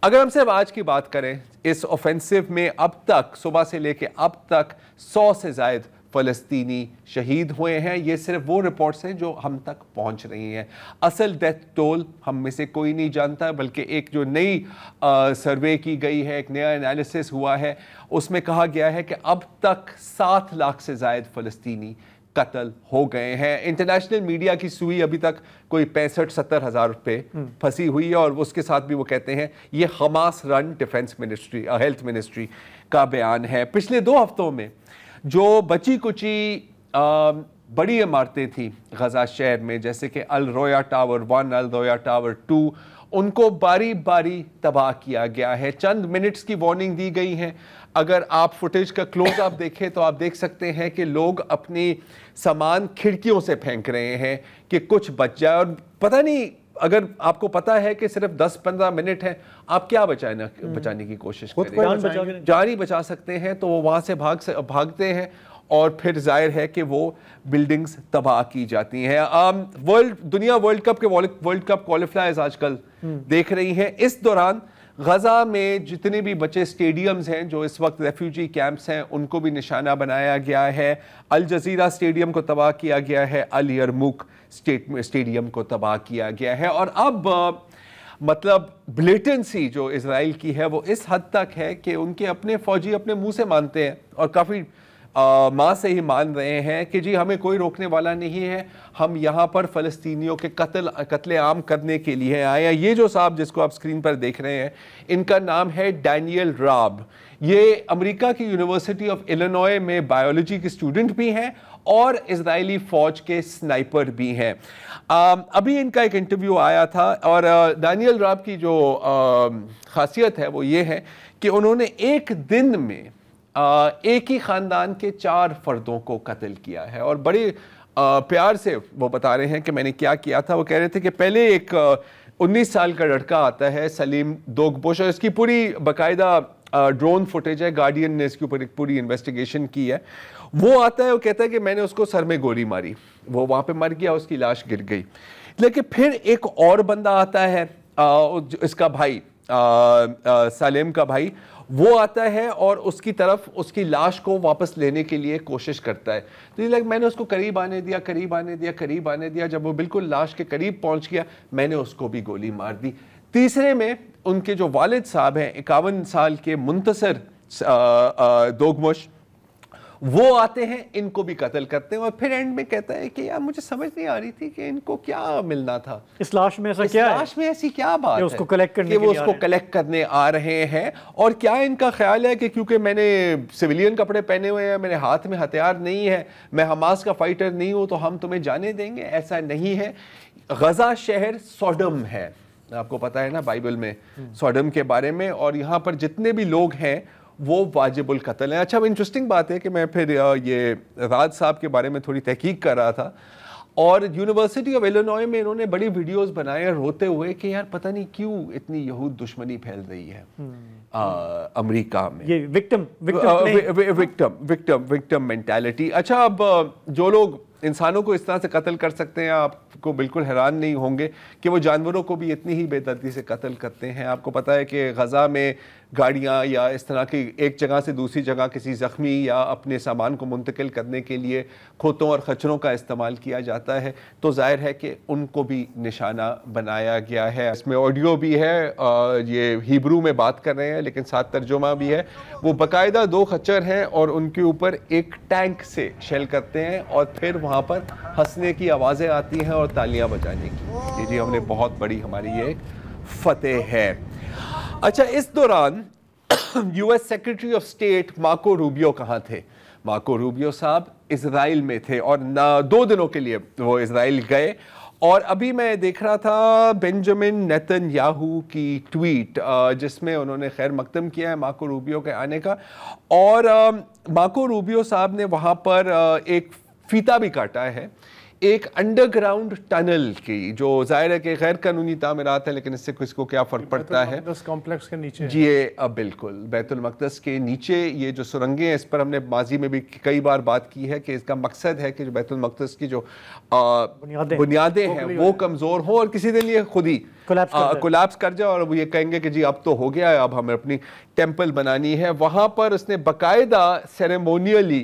اگر ہم صرف آج کی بات کریں اس اوفینسو میں اب تک صبح سے لے کے اب تک 100 سے زائد فلسطینی شہید ہوئے ہیں. یہ صرف وہ رپورٹس ہیں جو ہم تک پہنچ رہی ہیں. اصل ڈیتھ ٹول ہم میں سے کوئی نہیں جانتا, بلکہ ایک جو نئی سروے کی گئی ہے, ایک نیا انالیسس ہوا ہے, اس میں کہا گیا ہے کہ اب تک 7 لاکھ سے زائد فلسطینی قتل ہو گئے ہیں. انٹرنیشنل میڈیا کی سوئی ابھی تک کوئی 65-70 ہزار پہ پھنسی ہوئی ہے, اور اس کے ساتھ بھی وہ کہتے ہیں یہ حماس رن ڈیفنس منسٹری ہیلتھ منسٹری کا بیان ہے. پچھلے 2 ہفتوں میں جو بچی کچی بڑی عمارتیں تھیں غزہ شہر میں, جیسے کہ الرویا ٹاور 1, الرویا ٹاور 2, ان کو باری باری تباہ کیا گیا ہے. چند منٹس کی وارننگ دی گئی ہے. اگر آپ فوٹیج کا کلوز اپ دیکھیں تو آپ دیکھ سکتے ہیں کہ لوگ اپنی سامان کھڑکیوں سے پھینک رہے ہیں کہ کچھ بچ جائے. اور پتہ نہیں, اگر آپ کو پتا ہے کہ صرف 10-15 منٹ ہے, آپ کیا بچانے کی کوشش کریں, جان ہی بچا سکتے ہیں, تو وہ وہاں سے بھاگتے ہیں, اور پھر ظاہر ہے کہ وہ بلڈنگز تباہ کی جاتی ہیں. دنیا ورلڈ کپ کوالیفائرز آج کل دیکھ رہی ہیں. اس دوران غزہ میں جتنے بھی بچے سٹیڈیمز ہیں جو اس وقت ریفیوجی کیمپس ہیں, ان کو بھی نشانہ بنایا گیا ہے. الجزیرہ سٹیڈیم کو تباہ کیا گیا ہے, الیرموک سٹیڈیم کو تباہ کیا گیا ہے. اور اب مطلب بلیٹنسی جو اسرائیل کی ہے وہ اس حد تک ہے کہ ان کے اپنے فوجی اپنے منہ سے مانتے ہیں, اور کافی ماں سے ہی مان رہے ہیں کہ جی ہمیں کوئی روکنے والا نہیں ہے, ہم یہاں پر فلسطینیوں کے قتل عام کرنے کے لیے آئے ہیں. یہ جو صاحب جس کو آپ اسکرین پر دیکھ رہے ہیں, ان کا نام ہے ڈینیل راب. یہ امریکہ کی یونیورسٹی آف الینوائے میں بایولوجی کے اسٹوڈنٹ بھی ہیں اور اسرائیلی فوج کے سنائپر بھی ہیں. ابھی ان کا ایک انٹرویو آیا تھا, اور ڈینیل راب کی جو خاصیت ہے وہ یہ ہے کہ انہوں نے ایک دن میں ایک ہی خاندان کے 4 فردوں کو قتل کیا ہے. اور بڑے پیار سے وہ بتا رہے ہیں کہ میں نے کیا کیا تھا. وہ کہہ رہے تھے کہ پہلے ایک 19 سال کا لڑکا آتا ہے سلیم دوگبوش, اور اس کی پوری باقاعدہ ڈرون فوٹیج ہے, گارڈین نے اس کے اوپر ایک پوری انویسٹیگیشن کی ہے. وہ آتا ہے, وہ کہتا ہے کہ میں نے اس کو سر میں گولی ماری, وہ وہاں پہ مر گیا, اس کی لاش گر گئی. لیکن پھر ایک اور بندہ آتا ہے, اس کا بھائی سالم کا بھائی, وہ آتا ہے اور اس کی طرف اس کی لاش کو واپس لینے کے لیے کوشش کرتا ہے. تو یہ میں نے اس کو قریب آنے دیا. جب وہ بالکل لاش کے قریب پہنچ گیا, میں نے اس کو بھی گولی مار دی. تیسرے میں ان کے جو والد صاحب ہیں 51 سال کے منتصر دوگمش, وہ آتے ہیں, ان کو بھی قتل کرتے ہیں. اور پھر اینڈ میں کہتا ہے کہ یار مجھے سمجھ نہیں آ رہی تھی کہ ان کو کیا ملنا تھا, اس لاش میں ایسی کیا بات ہے کہ وہ اس کو کلیکٹ کرنے آ رہے ہیں. اور کیا ان کا خیال ہے کہ کیونکہ میں نے سویلین کپڑے پہنے ہوئے ہیں, میرے ہاتھ میں ہتھیار نہیں ہے, میں حماس کا فائٹر نہیں ہوں, تو ہم تمہیں جانے دیں گے؟ ایسا نہیں ہے. غزہ شہر سوڈم ہے, آپ کو پتا ہے نا بائبل میں سوڈم کے بارے میں, اور یہاں پر جتنے بھی لوگ ہیں وہ واجب القتل ہیں. اچھا, اب انٹرسٹنگ بات ہے کہ میں پھر یہ راج صاحب کے بارے میں تھوڑی تحقیق کر رہا تھا, اور یونیورسٹی آف الینوائے میں انہوں نے بڑی ویڈیوز بنائے روتے ہوئے کہ یار پتہ نہیں کیوں اتنی یہود دشمنی پھیل رہی ہے امریکہ میں, یہ وکٹم مینٹالٹی. اچھا, اب جو لوگ انسانوں کو اس طرح سے قتل کر سکتے ہیں, آپ کو بالکل حیران نہیں ہوں گے کہ وہ جانوروں کو بھی اتنی ہی بے دردی سے قتل کرتے ہیں. آپ کو پتہ ہے کہ غزہ میں گاڑیاں یا اس طرح کی ایک جگہ سے دوسری جگہ کسی زخمی یا اپنے سامان کو منتقل کرنے کے لیے کھوتوں اور خچروں کا استعمال کیا جاتا ہے, تو ظاہر ہے کہ ان کو بھی نشانہ بنایا گیا ہے. اس میں آڈیو بھی ہے, یہ ہیبرو میں بات کر رہے ہیں لیکن ساتھ ترجمہ بھی ہے. وہ باقاعدہ 2 خچر ہیں اور ان کے اوپر ایک ٹینک سے شیل کرتے ہیں, اور پھر وہاں پر ہنسنے کی آوازیں آتی ہیں اور تالیاں بجانے کی. جی ہم نے بہت بڑی ہماری یہ فتح ہے. اچھا, اس دوران U S secretary of state Marco Rubio کہاں تھے؟ مارکو روبیو صاحب اسرائیل میں تھے, اور 2 دنوں کے لیے وہ اسرائیل گئے. اور ابھی میں دیکھ رہا تھا بنجامن نیتن یاہو کی ٹویٹ, جس میں انہوں نے خیر مقدم کیا ہے مارکو روبیو کے آنے کا, اور مارکو روبیو صاحب نے وہاں پر ایک فیتا بھی کاٹا ہے. ایک انڈر گراؤنڈ ٹنل کی، جو ظاہر ہے کہ غیر قانونی تعمیرات ہے لیکن اس سے کس کو کیا فرق پڑتا ہے، کمپلیکس کے نیچے جی بالکل بیت المقدس کے نیچے یہ جو سرنگیں ہیں، اس پر ہم نے ماضی میں بھی کئی بار بات کی ہے کہ اس کا مقصد ہے کہ جو بیت المقدس کی جو بنیادیں ہیں وہ کمزور ہوں اور کسی دن یہ خود ہی کولیپس کر جائے اور وہ یہ کہیں گے کہ جی اب تو ہو گیا ہے، اب ہمیں اپنی ٹیمپل بنانی ہے۔ وہاں پر اس نے باقاعدہ سیریمونیلی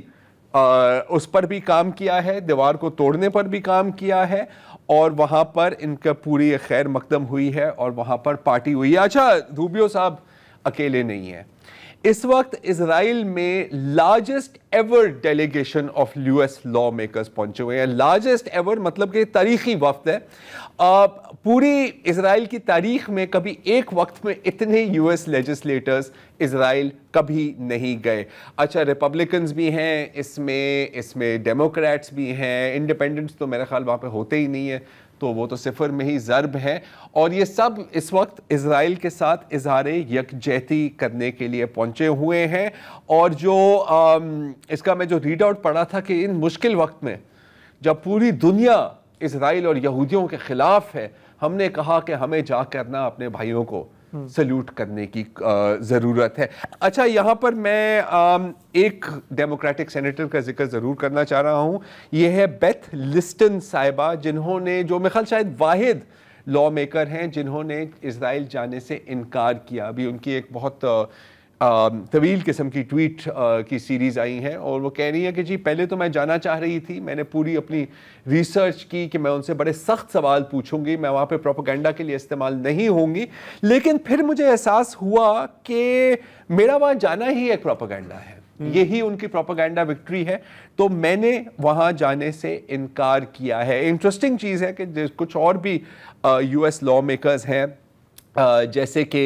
اس پر بھی کام کیا ہے، دیوار کو توڑنے پر بھی کام کیا ہے، اور وہاں پر ان کا پوری خیر مقدم ہوئی ہے اور وہاں پر پارٹی ہوئی ہے۔ اچھا، روبیو صاحب اکیلے نہیں ہیں، اس وقت اسرائیل میں largest ever delegation of U S law makers پہنچے ہوئے ہیں۔ لارجسٹ ایور مطلب کہ تاریخی وفد ہے، پوری اسرائیل کی تاریخ میں کبھی ایک وقت میں اتنے یو ایس لیجسلیٹرز اسرائیل کبھی نہیں گئے۔ اچھا، ریپبلکنز بھی ہیں اس میں ڈیموکریٹس بھی ہیں، انڈیپینڈنٹس تو میرے خیال وہاں پہ ہوتے ہی نہیں ہیں، تو وہ تو صفر میں ہی ضرب ہے، اور یہ سب اس وقت اسرائیل کے ساتھ اظہار یکجہتی کرنے کے لیے پہنچے ہوئے ہیں۔ اور جو اس کا میں جو ریڈ آؤٹ پڑھا تھا کہ ان مشکل وقت میں جب پوری دنیا اسرائیل اور یہودیوں کے خلاف ہے، ہم نے کہا کہ ہمیں جا کر نا اپنے بھائیوں کو سلیوٹ کرنے کی ضرورت ہے۔ اچھا، یہاں پر میں ایک ڈیموکریٹک سینیٹر کا ذکر ضرور کرنا چاہ رہا ہوں، یہ ہے بیتھ لسٹن صاحبہ، جنہوں نے، جو میرے خیال شاید واحد لا میکر ہیں جنہوں نے اسرائیل جانے سے انکار کیا۔ ابھی ان کی ایک بہت طویل قسم کی ٹویٹ کی سیریز آئی ہیں اور وہ کہہ رہی ہیں کہ جی پہلے تو میں جانا چاہ رہی تھی، میں نے پوری اپنی ریسرچ کی کہ میں ان سے بڑے سخت سوال پوچھوں گی، میں وہاں پہ پروپیگنڈا کے لیے استعمال نہیں ہوں گی، لیکن پھر مجھے احساس ہوا کہ میرا وہاں جانا ہی ایک پروپیگنڈا ہے، یہی ان کی پروپیگنڈا وکٹری ہے، تو میں نے وہاں جانے سے انکار کیا ہے۔ انٹرسٹنگ چیز ہے کہ کچھ اور بھی یو ایس لا میکرز ہیں جیسے کہ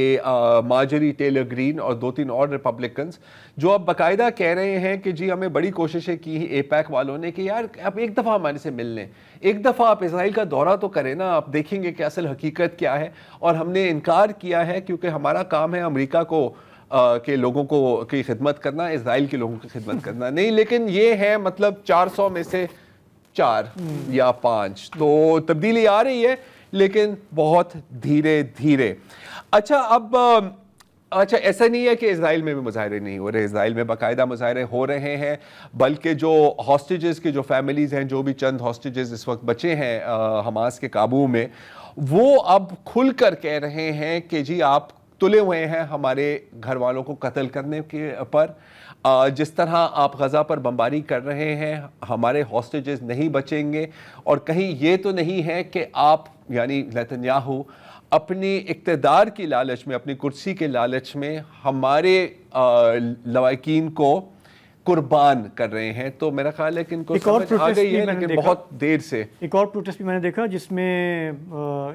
مارجری ٹیلر گرین اور 2-3 اور ریپبلکنز، جو اب باقاعدہ کہہ رہے ہیں کہ جی ہمیں بڑی کوششیں کی اے پیک والوں نے کہ یار آپ ایک دفعہ ہمارے سے مل لیں، ایک دفعہ آپ اسرائیل کا دورہ تو کریں نا، آپ دیکھیں گے کہ اصل حقیقت کیا ہے، اور ہم نے انکار کیا ہے کیونکہ ہمارا کام ہے امریکہ کو کے لوگوں کو کی خدمت کرنا، اسرائیل کے لوگوں کی خدمت کرنا نہیں۔ لیکن یہ ہے مطلب 400 میں سے 4 یا 5، تو تبدیلی آ رہی ہے لیکن بہت دھیرے دھیرے۔ اچھا ایسا نہیں ہے کہ اسرائیل میں بھی مظاہرے نہیں ہو رہے، اسرائیل میں باقاعدہ مظاہرے ہو رہے ہیں، بلکہ جو ہاسٹیجز کے جو فیملیز ہیں، جو بھی چند ہاسٹیجز اس وقت بچے ہیں حماس کے قابو میں، وہ اب کھل کر کہہ رہے ہیں کہ جی آپ تلے ہوئے ہیں ہمارے گھر والوں کو قتل کرنے کے پر، جس طرح آپ غزہ پر بمباری کر رہے ہیں ہمارے ہاسٹیجز نہیں بچیں گے، اور کہیں یہ تو نہیں ہے کہ آپ یعنی نیتنیاہو اپنی اقتدار کی لالچ میں، اپنی کرسی کے لالچ میں ہمارے لواحقین کو قربان کر رہے ہیں۔ تو میرا خیال ہے کہ ان کو سمجھ آ گئی ہے لیکن بہت دیر سے۔ ایک اور پروٹیسٹ بھی میں نے دیکھا جس میں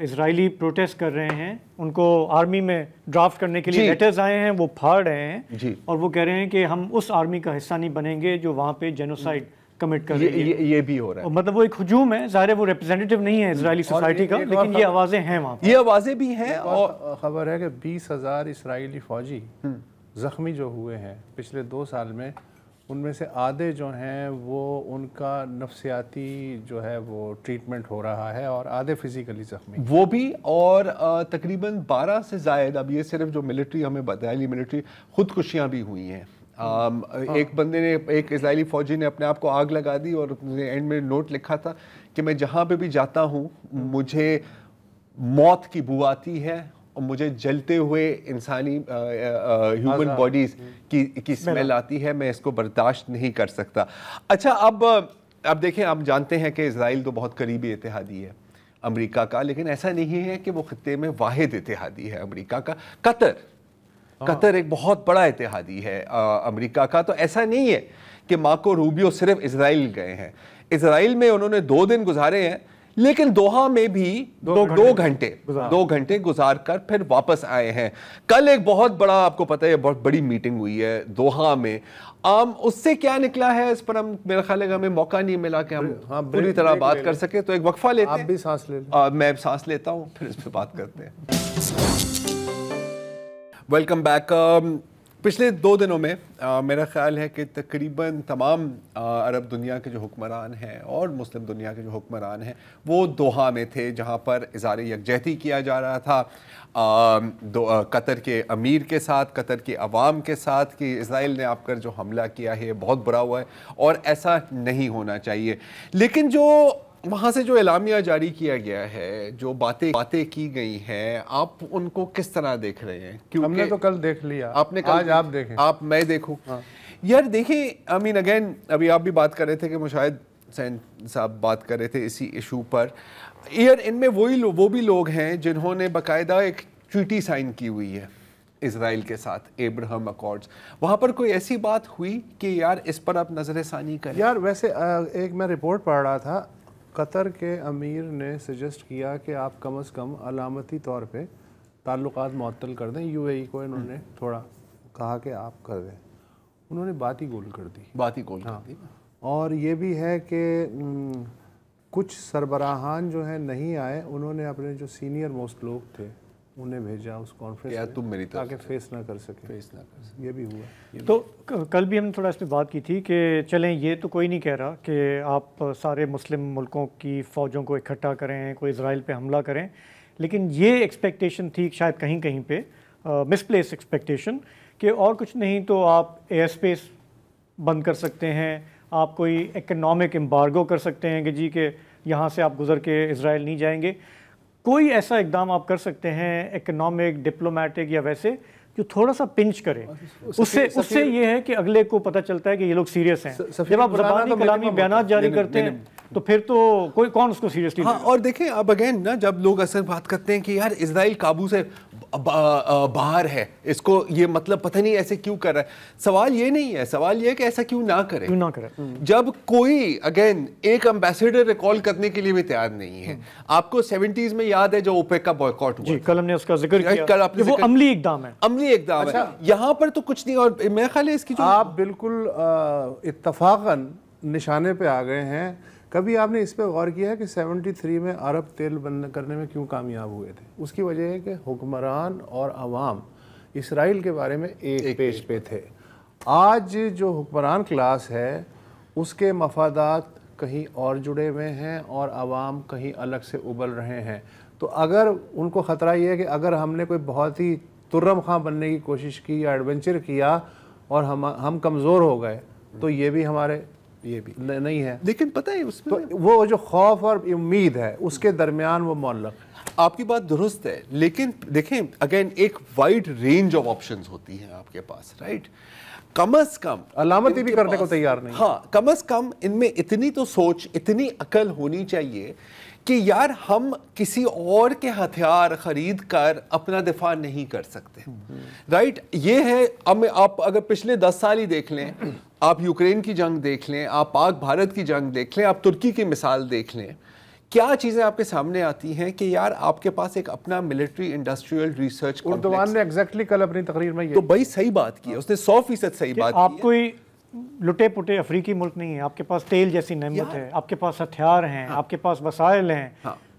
اسرائیلی پروٹیسٹ کر رہے ہیں، ان کو آرمی میں ڈرافٹ کرنے کے لیے لیٹرز آئے ہیں، وہ پھاڑ رہے ہیں اور وہ کہہ رہے ہیں کہ ہم اس آرمی کا حصہ نہیں بنیں گے جو وہاں پہ جینوسائیڈ کمٹ کر رہی ہے۔ یہ بھی ہو رہا ہے، مطلب وہ ایک ہجوم ہے، ظاہر ہے وہ ریپرزینٹیو نہیں ہے اسرائیلی سوسائٹی کا، لیکن یہ آوازیں ہیں وہاں پر، یہ آوازیں بھی ہیں۔ اور خبر ہے کہ 20,000 اسرائیلی فوجی زخمی جو ہوئے ہیں پچھلے 2 سال میں، ان میں سے آدھے جو ہیں وہ ان کا نفسیاتی جو ہے وہ ٹریٹمنٹ ہو رہا ہے اور آدھے فزیکلی زخمی وہ بھی، اور تقریباً 12 سے زائد، اب یہ صرف جو ملٹری ہمیں بتائی ملٹری خودکشیاں بھی ہوئی ہیں۔ ایک بندے نے، ایک اسرائیلی فوجی نے اپنے آپ کو آگ لگا دی اور اینڈ میں نوٹ لکھا تھا کہ میں جہاں پہ بھی جاتا ہوں مجھے موت کی بو آتی ہے اور مجھے جلتے ہوئے انسانی ہیومن باڈیز کی اسمیل آتی ہے، میں اس کو برداشت نہیں کر سکتا۔ اچھا، اب دیکھیں، آپ جانتے ہیں کہ اسرائیل تو بہت قریبی اتحادی ہے امریکہ کا، لیکن ایسا نہیں ہے کہ وہ خطے میں واحد اتحادی ہے امریکہ کا۔ قطر ایک بہت بڑا اتحادی ہے امریکہ کا، تو ایسا نہیں ہے کہ مارکو روبیو صرف اسرائیل گئے ہیں۔ اسرائیل میں انہوں نے 2 دن گزارے ہیں، لیکن دوحہ میں بھی 2 گھنٹے گزار کر پھر واپس آئے ہیں۔ کل ایک بہت بڑا، آپ کو پتہ ہے، بہت بڑی میٹنگ ہوئی ہے دوحہ میں، اس سے کیا نکلا ہے اس پر ہم، میرا خیال ہے کہ ہمیں موقع نہیں ملا کہ ہم پوری طرح بات کر سکے، تو ایک وقفہ لیتے ہیں، آپ بھی سانس لے لیں، میں سانس لیتا ہوں، پھر اس پہ بات کرتے ہیں۔ Welcome back. پچھلے 2 دنوں میں میرا خیال ہے کہ تقریباً تمام عرب دنیا کے جو حکمران ہیں اور مسلم دنیا کے جو حکمران ہیں وہ دوحہ میں تھے، جہاں پر اظہار یکجہتی کیا جا رہا تھا قطر کے امیر کے ساتھ، قطر کے عوام کے ساتھ، کہ اسرائیل نے آپ کر جو حملہ کیا ہے بہت برا ہوا ہے اور ایسا نہیں ہونا چاہیے. لیکن جو وہاں سے جو اعلامیہ جاری کیا گیا ہے، جو باتیں کی گئی ہیں، آپ ان کو کس طرح دیکھ رہے ہیں؟ ہم نے تو کل دیکھ لیا، آپ نے آج آپ دیکھیں. میں دیکھوں. یار دیکھیں، اگین ابھی آپ بھی بات کر رہے تھے کہ مشاہد حسین صاحب بات کر رہے تھے اسی ایشو پر. یار ان میں وہ بھی لوگ ہیں جنہوں نے باقاعدہ ایک ٹریٹی سائن کی ہوئی ہے اسرائیل کے ساتھ، ایبراہم اکارڈز. وہاں پر کوئی ایسی بات ہوئی کہ یار اس پر آپ نظر ثانی کریں؟ یار ویسے ایک میں رپورٹ پڑھ رہا تھا، قطر کے امیر نے سجیسٹ کیا کہ آپ کم از کم علامتی طور پہ تعلقات معطل کر دیں. یو اے ای کو انہوں نے تھوڑا کہا کہ آپ کر دیں، انہوں نے بات ہی گول کر دی. اور یہ بھی ہے کہ کچھ سربراہان جو ہیں نہیں آئے، انہوں نے اپنے جو سینئر موسٹ لوگ تھے انہیں بھیجا اس کانفرنس میں تاکہ فیس نہ کر سکے. یہ بھی ہوا. تو کل بھی ہم نے تھوڑا اس پہ بات کی تھی کہ چلیں یہ تو کوئی نہیں کہہ رہا کہ آپ سارے مسلم ملکوں کی فوجوں کو اکٹھا کریں، کوئی اسرائیل پہ حملہ کریں، لیکن یہ ایکسپیکٹیشن تھی شاید کہیں پہ مس پلیس ایکسپیکٹیشن کہ اور کچھ نہیں تو آپ ایئر اسپیس بند کر سکتے ہیں، آپ کوئی اکنامک امبارگو کر سکتے ہیں کہ جی کہ یہاں سے آپ گزر کے اسرائیل نہیں جائیں گے. کوئی ایسا اقدام آپ کر سکتے ہیں اکنامک، ڈپلومیٹک یا ویسے جو تھوڑا سا پنچ کرے. اس سے یہ ہے کہ اگلے کو پتہ چلتا ہے کہ یہ لوگ سیریس ہیں. جب آپ زبانی کلامی بیانات جاری کرتے ہیں تو پھر تو کون اس کو سیریسلی. ہاں، اور دیکھیں اب اگین نا، جب لوگ اکثر بات کرتے ہیں کہ یار اسرائیل قابو سے باہر ہے، اس کو یہ مطلب پتہ نہیں ایسے کیوں کر رہا ہے. سوال یہ نہیں ہے، سوال یہ ہے کہ ایسا کیوں نہ کرے. جب کوئی اگین ایک امبیسیڈر ریکال کرنے کے لیے بھی تیار نہیں ہے. آپ کو 70s میں یاد ہے جو اوپیک کا بوائیکاٹ ہوا، جی کل ہم نے اس کا ذکر کیا، وہ عملی اقدام ہے. یہاں پر تو کچھ نہیں. اور میرا خیال ہے اس کی آپ بالکل اتفاقاً نشانے پہ آ گئے ہیں. کبھی آپ نے اس پہ غور کیا ہے کہ 73 میں عرب تیل بند کرنے میں کیوں کامیاب ہوئے تھے؟ اس کی وجہ ہے کہ حکمران اور عوام اسرائیل کے بارے میں ایک پیج پہ تھے. آج جو حکمران کلاس ہے اس کے مفادات کہیں اور جڑے ہوئے ہیں اور عوام کہیں الگ سے ابل رہے ہیں. تو اگر ان کو خطرہ یہ ہے کہ اگر ہم نے کوئی بہت ہی ترم خاں بننے کی کوشش کی یا ایڈونچر کیا اور ہم کمزور ہو گئے تو یہ بھی ہمارے یہ بھی نہیں ہے. لیکن پتہ ہے اس میں وہ جو خوف اور امید ہے اس کے درمیان وہ معلق. آپ کی بات درست ہے، لیکن دیکھیں اگین ایک وائڈ رینج آف آپشنز ہوتی ہیں آپ کے پاس، رائٹ. کم از کم علامتی بھی کرنے کو تیار نہیں. ہاں، کم از کم ان میں اتنی تو سوچ، اتنی عقل ہونی چاہیے کہ یار ہم کسی اور کے ہتھیار خرید کر اپنا دفاع نہیں کر سکتے، رائٹ. یہ ہے، آپ اگر پچھلے 10 سال ہی دیکھ لیں، آپ یوکرین کی جنگ دیکھ لیں، آپ پاک بھارت کی جنگ دیکھ لیں، آپ ترکی کی مثال دیکھ لیں، کیا چیزیں آپ کے سامنے آتی ہیں کہ یار آپ کے پاس ایک اپنا military industrial research complex. Erdogan نے ایگزیکٹلی کل اپنی تقریر میں تو بھائی صحیح بات کی ہے اس نے، 100% صحیح بات کی. آپ کوئی لٹے پٹے افریقی ملک نہیں ہے، آپ کے پاس تیل جیسی نعمت ہے، آپ کے پاس ہتھیار ہیں، آپ کے پاس وسائل ہیں.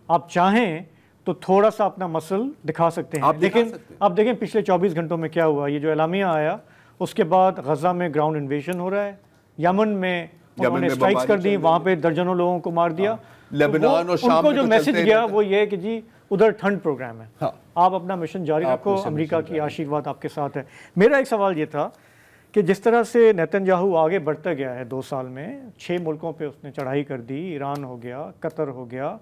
آپ چاہیں تو تھوڑا سا اپنا مسل دکھا سکتے ہیں. لیکن آپ دیکھیں پچھلے 24 گھنٹوں میں کیا ہوا. یہ جو اعلامیہ آیا اس کے بعد غزہ میں گراؤنڈ انویژن ہو رہا ہے، یمن میں انہوں نے اسٹرائکس کر دی، وہاں پہ درجنوں لوگوں کو مار دیا. لیبنان اور شام ان کو جو میسج گیا وہ یہ ہے کہ جی ادھر ٹھنڈ پروگرام ہے، آپ اپنا مشن جاری رکھو، امریکہ کی آشیرواد آپ کے ساتھ ہے. میرا ایک سوال یہ تھا کہ جس طرح سے نیتن یاہو آگے بڑھتا گیا ہے 2 سال میں، 6 ملکوں پہ اس نے چڑھائی کر دی، ایران ہو گیا، قطر ہو گیا،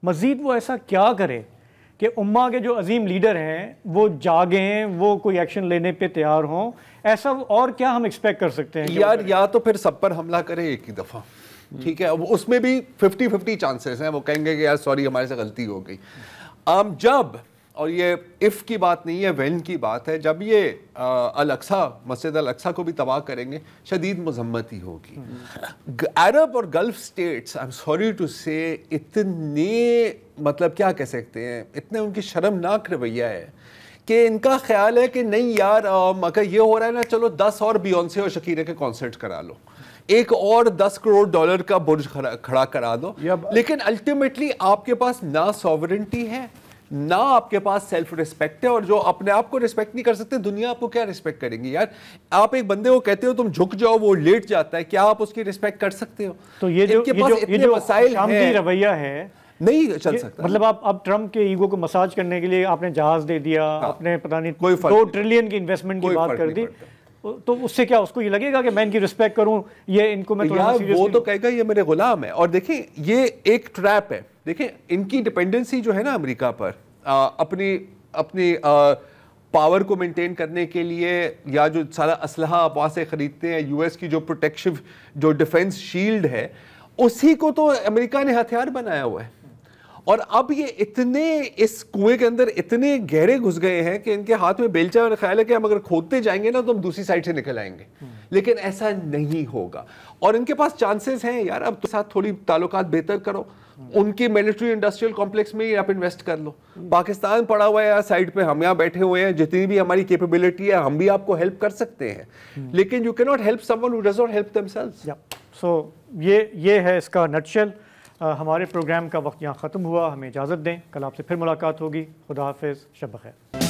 مزید وہ ایسا کیا کرے کہ امہ کے جو عظیم لیڈر ہیں وہ جاگیں، وہ کوئی ایکشن لینے پہ تیار ہوں؟ ایسا اور کیا ہم ایکسپیکٹ کر سکتے ہیں؟ یار یا تو پھر سب پر حملہ کرے ایک ہی دفعہ، ٹھیک ہے، اس میں بھی 50-50 چانسز ہیں. وہ کہیں گے کہ یار سوری ہمارے سے غلطی ہو گئی. جب، اور یہ اف کی بات نہیں ہے، وین کی بات ہے، جب یہ الاقصیٰ، مسجد الاقصیٰ کو بھی تباہ کریں گے، شدید مذمت ہی ہوگی. عرب اور gulf states, I am sorry to say, اتنے مطلب کیا کہہ سکتے ہیں، اتنے ان کی شرمناک رویہ ہے کہ ان کا خیال ہے کہ نہیں یار اگر یہ ہو رہا ہے نا، چلو 10 اور بیونسے اور شکیرہ کے کانسرٹ کرا لو، ایک اور $10 کروڑ کا برج کھڑا کرا دو. لیکن الٹیمیٹلی آپ کے پاس نہ سوورنٹی ہے، نہ آپ کے پاس سیلف رسپیکٹ ہے، اور جو اپنے آپ کو رسپیکٹ نہیں کر سکتے دنیا آپ کو کیا رسپیکٹ کریں گی یار. آپ ایک بندے کو کہتے ہو تم جھک جاؤ، وہ لیٹ جاتا ہے، کیا آپ اس کی رسپیکٹ کر سکتے ہو؟ تو یہ جو شامتی رویہ ہے نہیں چل سکتا. مطلب آپ ٹرمپ کے ایگو کو مساج کرنے کے لیے آپ نے جہاز دے دیا، آپ نے پتہ نہیں 2 ٹریلین کی انویسٹمنٹ کی بات کر دی، تو اس سے کیا اس کو یہ لگے گا کہ میں ان کی رسپیکٹ کروں، یہ ان کو میں تھوڑا سیریس؟ وہ تو کہے گا یہ میرے غلام ہے. اور دیکھیں یہ ایک ٹریپ ہے. دیکھیں ان کی ڈپینڈنسی جو ہے نا امریکہ پر، اپنی پاور کو مینٹین کرنے کے لیے، یا جو سارا اسلحہ آپ وہاں سے خریدتے ہیں، یو ایس کی جو پروٹیکشن جو ڈیفنس شیلڈ ہے، اسی کو تو امریکہ نے ہتھیار بنایا ہوا ہے. اور اب یہ اتنے اس کنویں کے اندر اتنے گہرے گھس گئے ہیں کہ ان کے ہاتھ میں بیلچہ، اور خیال ہے کہ ہم اگر کھودتے جائیں گے نا تو ہم دوسری سائڈ سے نکل آئیں گے. لیکن ایسا نہیں ہوگا، اور ان کے پاس چانسز ہیں یار. اب تو ساتھ تھوڑی تعلقات بہتر کرو، ان کی ملٹری انڈسٹریل کمپلیکس میں ہی آپ انویسٹ کر لو. پاکستان پڑا ہوا ہے سائڈ پہ، ہم یہاں بیٹھے ہوئے ہیں، جتنی بھی ہماری کیپیبلٹی ہے ہم بھی آپ کو ہیلپ کر سکتے ہیں، لیکن you can not help someone who does not help themselves. So یہ ہے اس کا نٹشل. ہمارے پروگرام کا وقت یہاں ختم ہوا، ہمیں اجازت دیں، کل آپ سے پھر ملاقات ہوگی. خدا حافظ، شب بخیر.